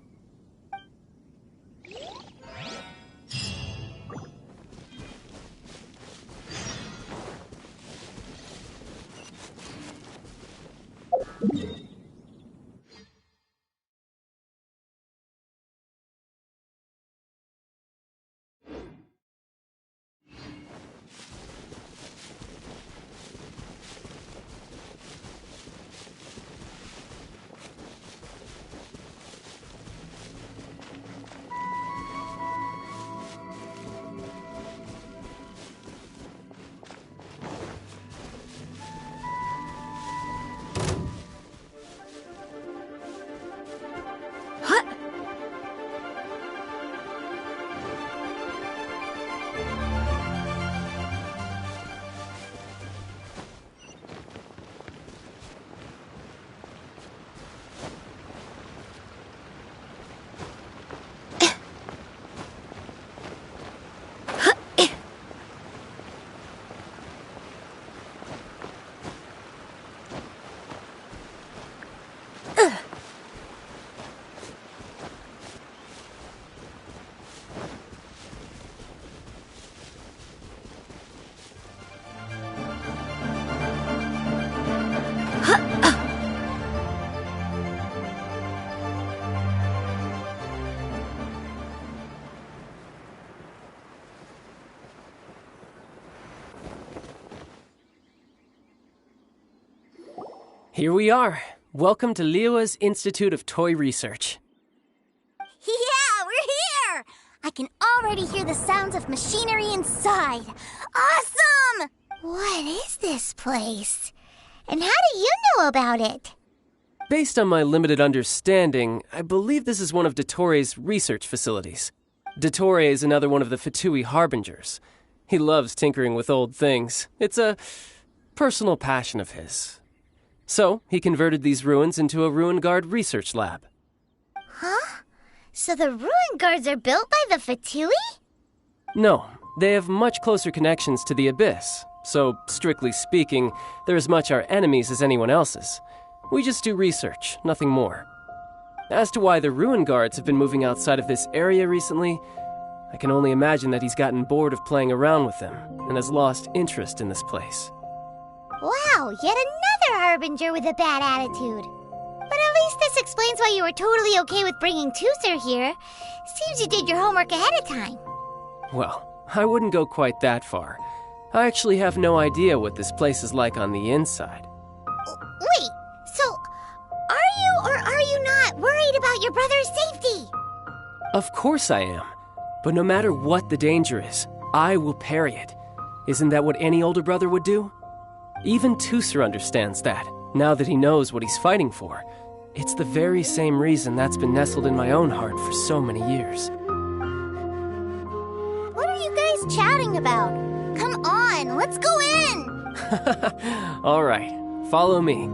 Here we are. Welcome to Liyue's Institute of Toy Research. Yeah, we're here! I can already hear the sounds of machinery inside. Awesome! What is this place? And how do you know about it? Based on my limited understanding, I believe this is one of Dottoro's research facilities. Dottore is another one of the Fatui Harbingers. He loves tinkering with old things. It's a personal passion of his. So, he converted these ruins into a Ruin Guard research lab. Huh? So the ruin guards are built by the Fatui? No, they have much closer connections to the Abyss, so strictly speaking, they're as much our enemies as anyone else's. We just do research, nothing more. As to why the ruin guards have been moving outside of this area recently, I can only imagine that he's gotten bored of playing around with them and has lost interest in this place. Wow, yet another Harbinger with a bad attitude. But at least this explains why you were totally okay with bringing Tooser here. Seems you did your homework ahead of time. Well, I wouldn't go quite that far. I actually have no idea what this place is like on the inside. Wait, so are you or are you not worried about your brother's safety? Of course I am. But no matter what the danger is, I will parry it. Isn't that what any older brother would do? Even Tooser understands that, now that he knows what he's fighting for. It's the very same reason that's been nestled in my own heart for so many years. What are you guys chatting about? Come on, let's go in! All right, follow me.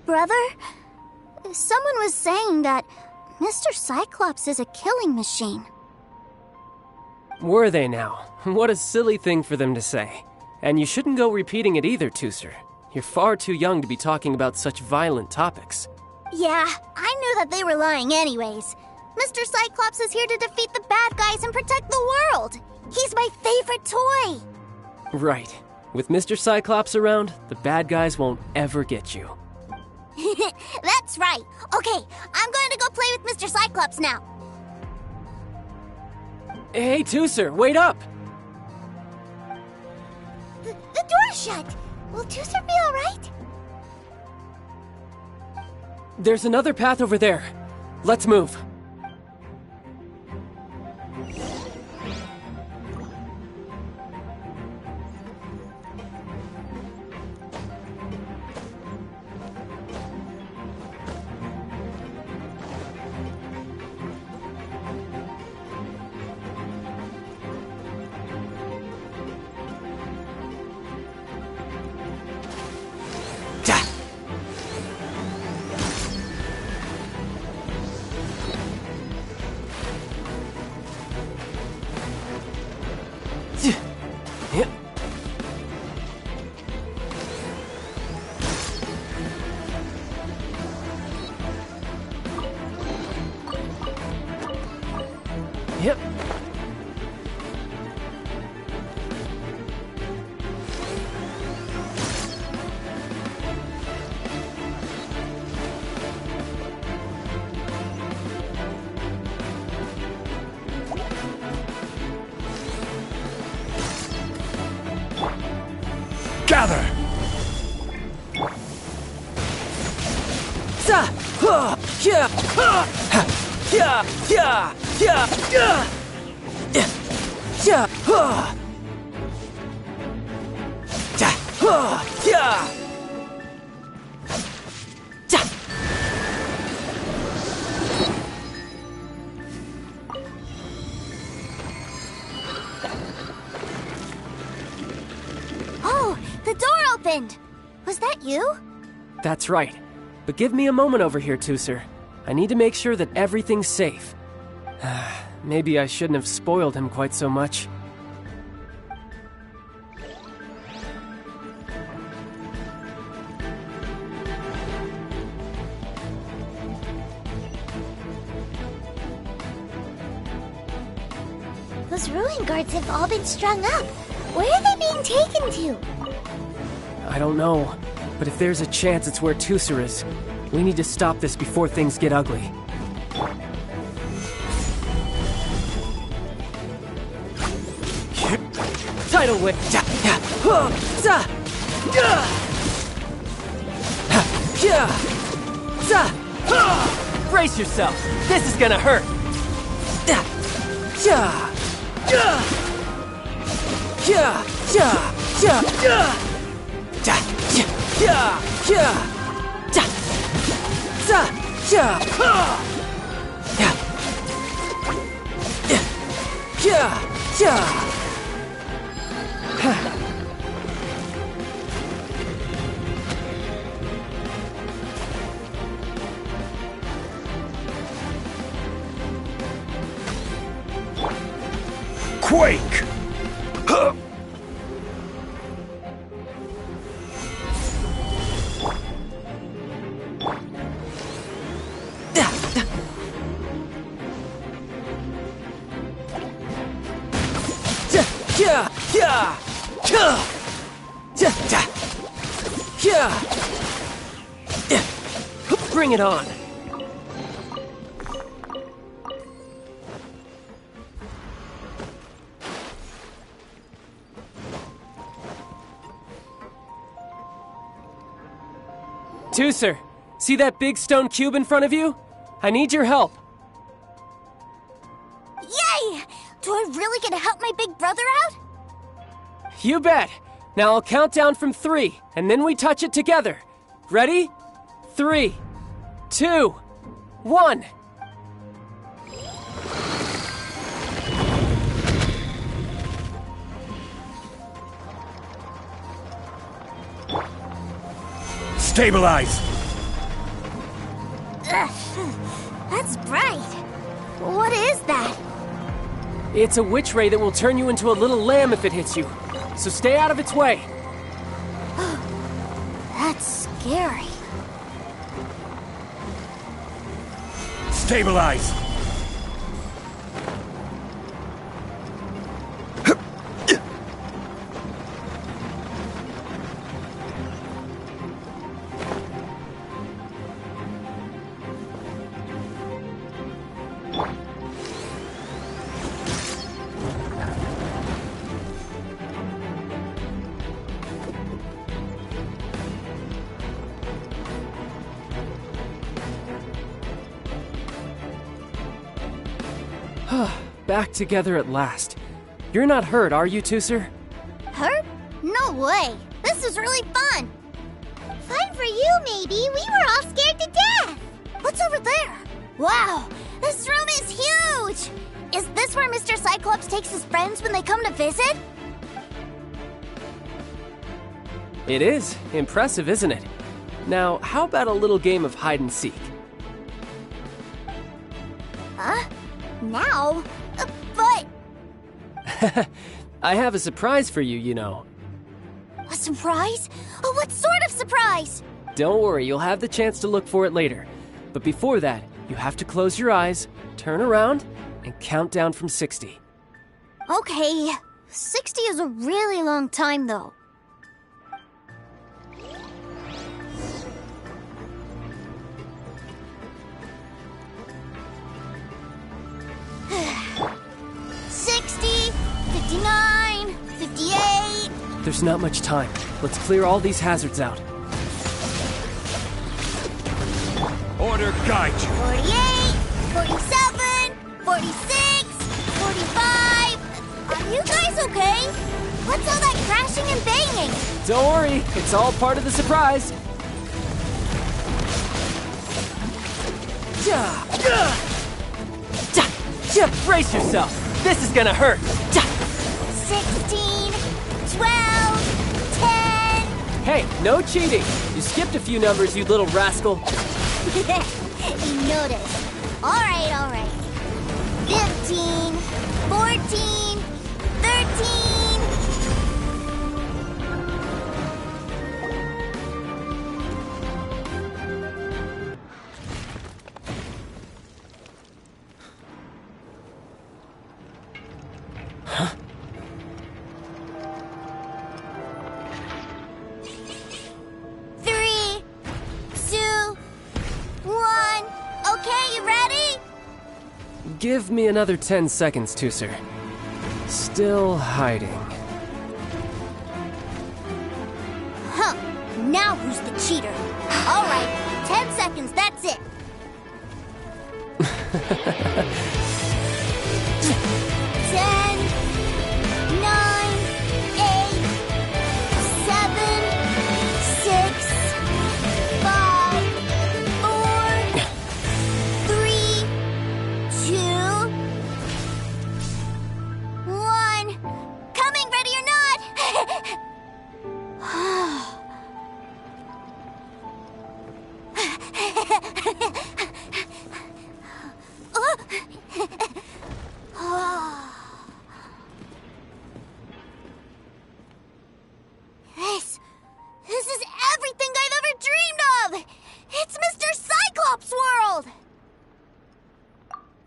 Brother, someone was saying that Mr. Cyclops is a killing machine. Were they now? What a silly thing for them to say. And you shouldn't go repeating it either, Tooser. You're far too young to be talking about such violent topics. Yeah, I knew that they were lying anyways. Mr. Cyclops is here to defeat the bad guys and protect the world. He's my favorite toy. Right. With Mr. Cyclops around, the bad guys won't ever get you. That's right. Okay, I'm going to go play with Mr. Cyclops now. Hey, Tooser, wait up! The door's shut. Will Tooser be all right? There's another path over there. Let's move. Yep. Gather! Oh, the door opened. Was that you? That's right. But give me a moment over here, Tooser. I need to make sure that everything's safe. Maybe I shouldn't have spoiled him quite so much. Those ruin guards have all been strung up. Where are they being taken to? I don't know. But if there's a chance it's where Tusser is, we need to stop this before things get ugly. Tidal Wave! Brace yourself! This is gonna hurt! Quake! Bring it on! Tusser, see that big stone cube in front of you? I need your help. Yay! Do I really get to help my big brother out? You bet. Now I'll count down from 3, and then we touch it together. Ready? 3, 2, 1. Stabilize! That's bright. What is that? It's a witch ray that will turn you into a little lamb if it hits you. So stay out of its way. That's scary. Stabilize! Back together at last. You're not hurt, are you, Tusser? Hurt? No way. This is really fun. Fun for you, maybe. We were all scared to death. What's over there? Wow, this room is huge. Is this where Mr. Cyclops takes his friends when they come to visit? It is. Impressive, isn't it? Now, how about a little game of hide and seek? Huh? Now? But... I have a surprise for you, you know. A surprise? Oh, what sort of surprise? Don't worry, you'll have the chance to look for it later. But before that, you have to close your eyes, turn around, and count down from 60. Okay. 60 is a really long time, though. There's not much time. Let's clear all these hazards out. Order guide you. 48, 47, 46, 45. Are you guys okay? What's all that crashing and banging? Don't worry, it's all part of the surprise. Brace yourself. This is gonna hurt. 16, 12, 10. Hey, no cheating. You skipped a few numbers, you little rascal. You noticed. All right. 15, 14, 13. Give me another 10 seconds, Tusser. Still hiding. Huh. Now who's the cheater? All right, 10 seconds, that's it. 10, 9, 8, 7, 6, 5, 4, 3, 2, 1. Coming, ready or not? This is everything I've ever dreamed of! It's Mr. Cyclops' world!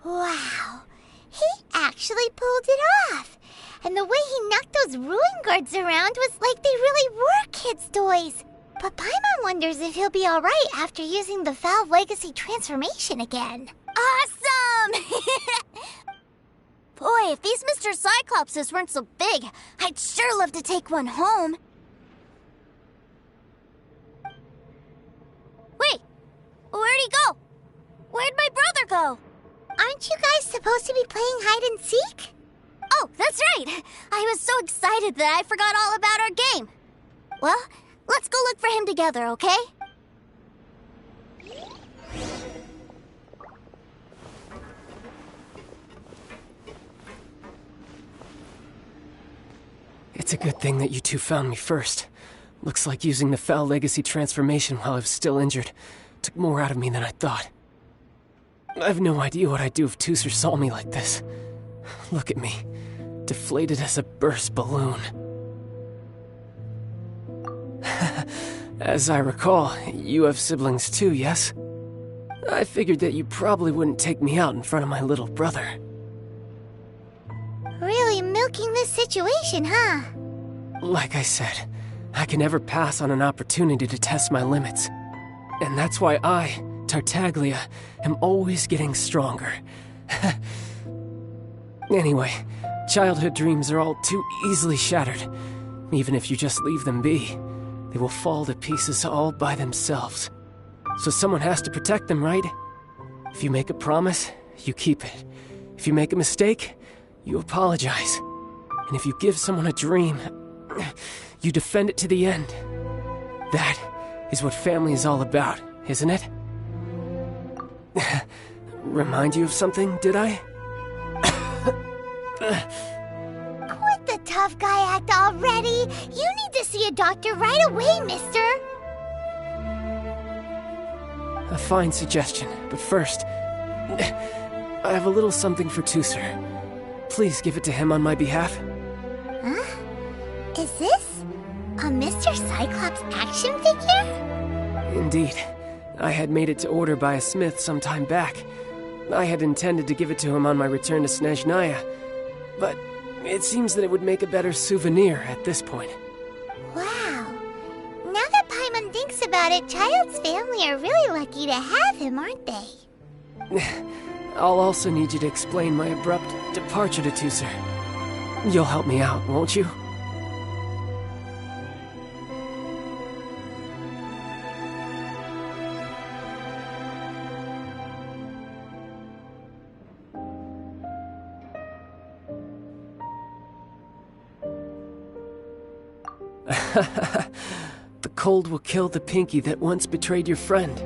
Wow, he actually pulled it off. And the way he knocked those ruin guards around was like they really were kids' toys. But Paimon wonders if he'll be alright after using the Valve Legacy transformation again. Awesome! Boy, if these Mr. Cyclopses weren't so big, I'd sure love to take one home. Wait, where'd he go? Where'd my brother go? Aren't you guys supposed to be playing hide and seek? Oh, that's right! I was so excited that I forgot all about our game. Well, let's go look for him together, okay? It's a good thing that you two found me first. Looks like using the Foul Legacy transformation while I was still injured took more out of me than I thought. I have no idea what I'd do if Tusser saw me like this. Look at me, deflated as a burst balloon. As I recall, you have siblings too, yes? I figured that you probably wouldn't take me out in front of my little brother. Really milking this situation, huh? Like I said, I can never pass on an opportunity to test my limits. And that's why I, Tartaglia, am always getting stronger. Anyway, childhood dreams are all too easily shattered. Even if you just leave them be, they will fall to pieces all by themselves. So someone has to protect them, right? If you make a promise, you keep it. If you make a mistake, you apologize. And if you give someone a dream, you defend it to the end. That is what family is all about, isn't it? Remind you of something, did I? Quit the tough guy act already! You need to see a doctor right away, mister! A fine suggestion, but first, I have a little something for Tusser. Please give it to him on my behalf. Huh? Is this a Mr. Cyclops action figure? Indeed. I had made it to order by a smith some time back. I had intended to give it to him on my return to Snezhnaya, but it seems that it would make a better souvenir at this point. Wow. Now that Paimon thinks about it, Childe's family are really lucky to have him, aren't they? I'll also need you to explain my abrupt departure to Tusser. You'll help me out, won't you? The cold will kill the pinky that once betrayed your friend.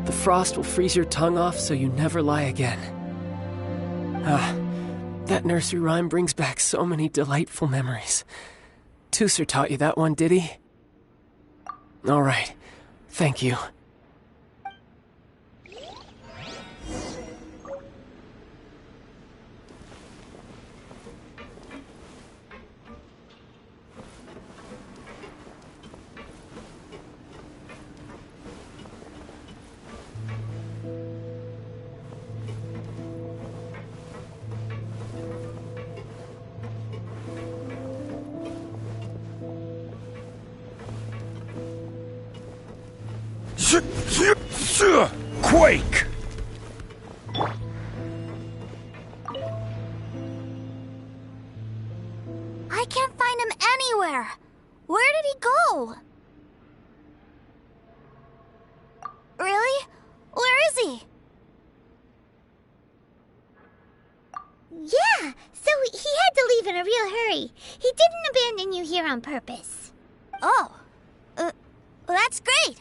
The frost will freeze your tongue off so you never lie again. Ah, that nursery rhyme brings back so many delightful memories. Tusser taught you that one, did he? All right, thank you. Quake! anywhere. Where did he go? Really? Where is he? Yeah, so he had to leave in a real hurry. He didn't abandon you here on purpose. Oh, well, that's great.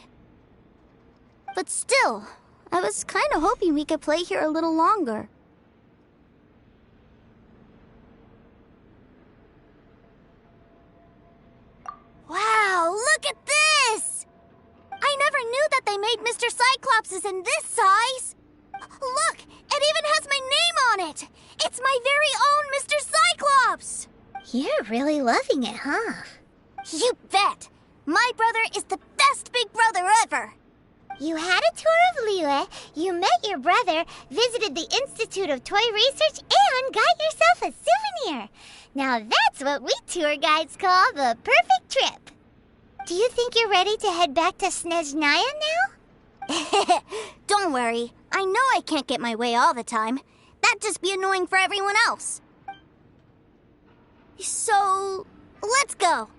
But still, I was kind of hoping we could play here a little longer. Wow, look at this! I never knew that they made Mr. Cyclopses in this size! Look, it even has my name on it! It's my very own Mr. Cyclops! You're really loving it, huh? You bet! My brother is the best big brother ever! You had a tour of Liyue, you met your brother, visited the Institute of Toy Research, and got yourself a souvenir. Now that's what we tour guides call the perfect trip. Do you think you're ready to head back to Snezhnaya now? Don't worry, I know I can't get my way all the time. That'd just be annoying for everyone else. So, let's go.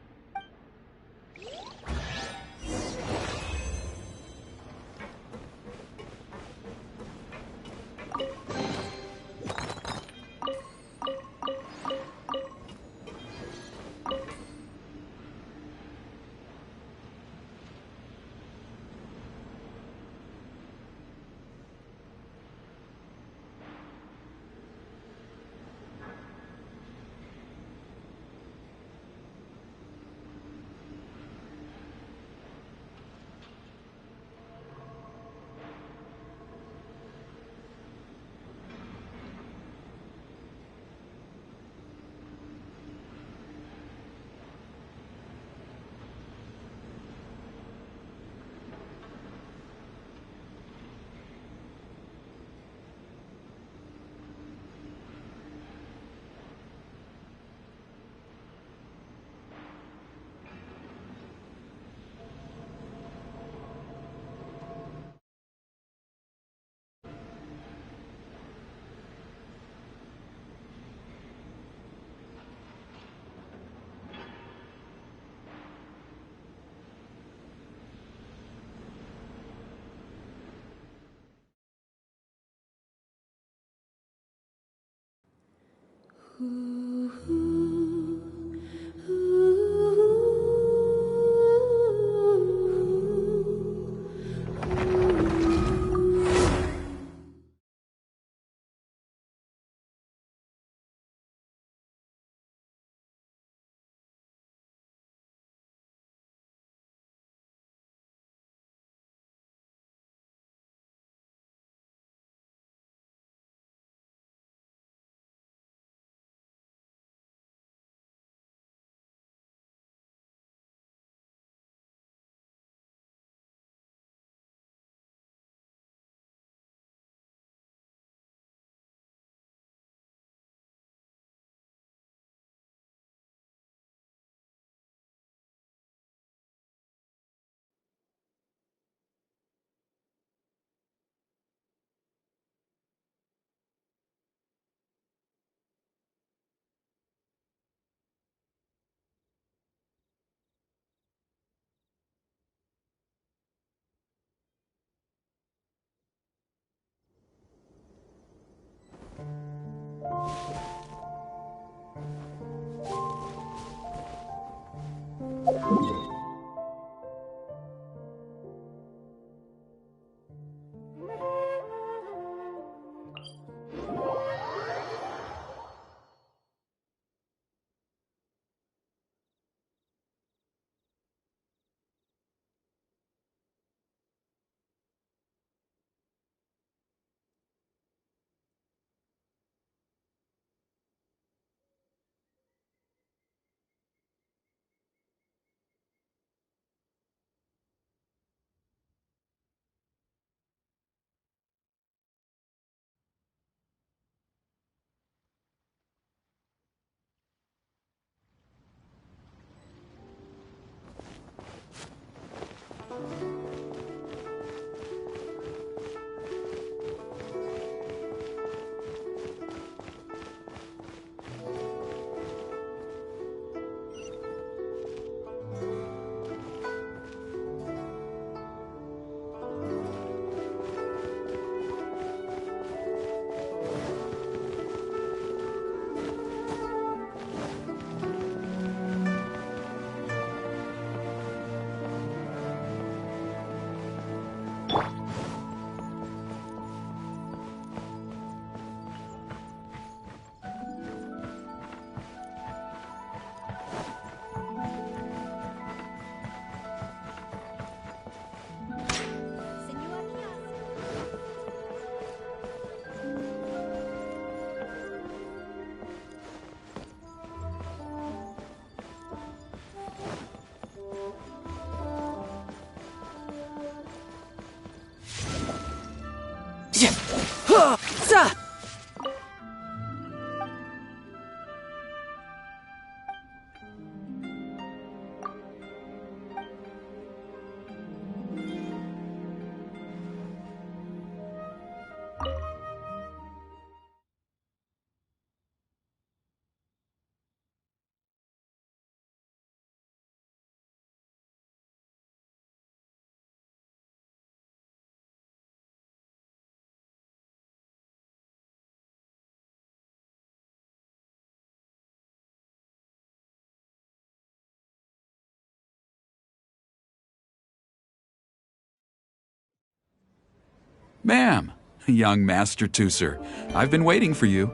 Ma'am, young Master Tooser, I've been waiting for you.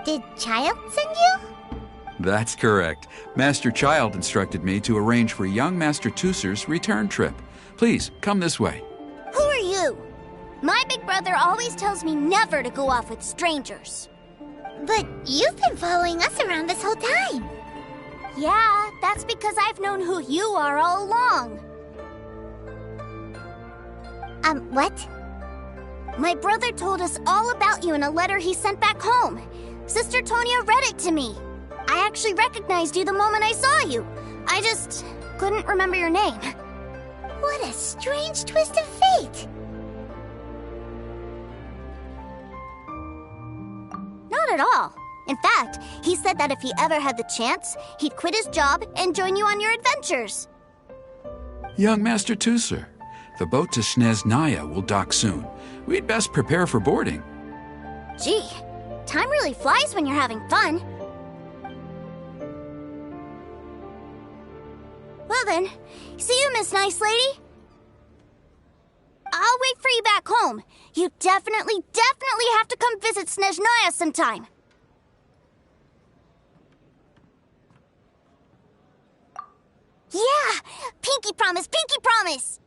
Did Childe send you? That's correct. Master Childe instructed me to arrange for young Master Tooser's return trip. Please, come this way. Who are you? My big brother always tells me never to go off with strangers. But you've been following us around this whole time. Yeah, that's because I've known who you are all along. What? My brother told us all about you in a letter he sent back home. Sister Tonya read it to me. I actually recognized you the moment I saw you. I just couldn't remember your name. What a strange twist of fate. Not at all. In fact, he said that if he ever had the chance, he'd quit his job and join you on your adventures. Young Master Tooser, the boat to Snezhnaya will dock soon. We'd best prepare for boarding. Gee, time really flies when you're having fun. Well then, see you, Miss Nice Lady. I'll wait for you back home. You definitely have to come visit Snezhnaya sometime. Yeah! Pinky promise, pinky promise!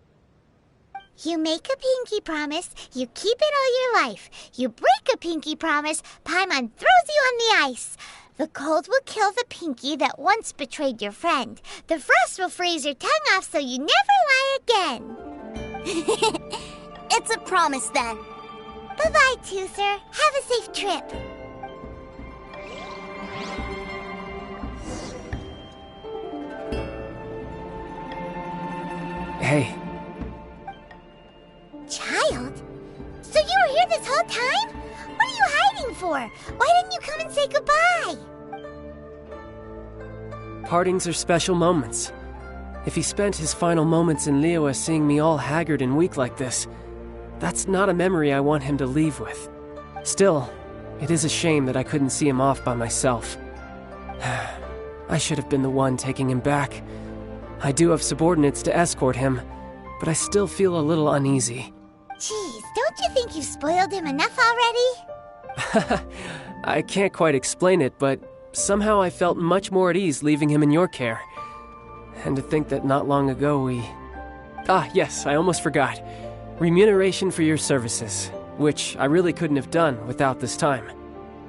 You make a pinky promise, you keep it all your life. You break a pinky promise, Paimon throws you on the ice. The cold will kill the pinky that once betrayed your friend. The frost will freeze your tongue off so you never lie again. It's a promise then. Bye-bye, Tooser. Have a safe trip. Hey. Childe? So you were here this whole time? What are you hiding for? Why didn't you come and say goodbye? Partings are special moments. If he spent his final moments in Liyue seeing me all haggard and weak like this, that's not a memory I want him to leave with. Still, it is a shame that I couldn't see him off by myself. I should have been the one taking him back. I do have subordinates to escort him, but I still feel a little uneasy. Jeez, don't you think you've spoiled him enough already? I can't quite explain it, but somehow I felt much more at ease leaving him in your care. And to think that not long ago we... Ah, yes, I almost forgot. Remuneration for your services, which I really couldn't have done without this time.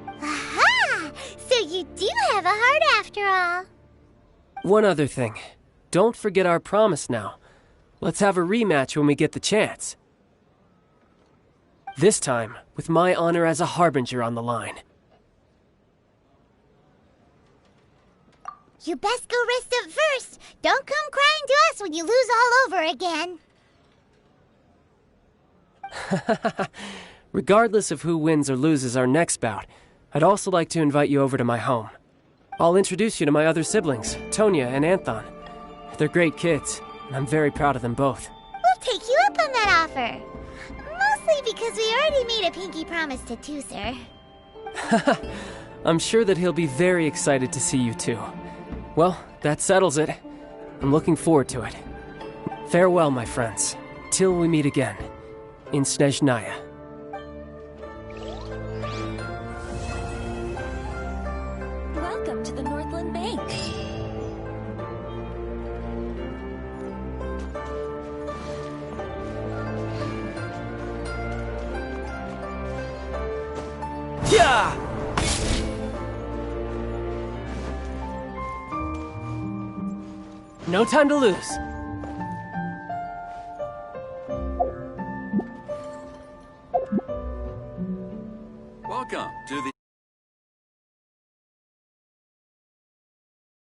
Aha! So you do have a heart after all. One other thing. Don't forget our promise now. Let's have a rematch when we get the chance. This time, with my honor as a harbinger on the line. You best go rest up first. Don't come crying to us when you lose all over again. Regardless of who wins or loses our next bout, I'd also like to invite you over to my home. I'll introduce you to my other siblings, Tonya and Anthon. They're great kids, and I'm very proud of them both. We'll take you up on that offer. Mostly because we already made a pinky promise to Tooser. I'm sure that he'll be very excited to see you too. Well, that settles it. I'm looking forward to it. Farewell, my friends, till we meet again in Snezhnaya. Welcome to the Northland Bank. Yeah! No time to lose.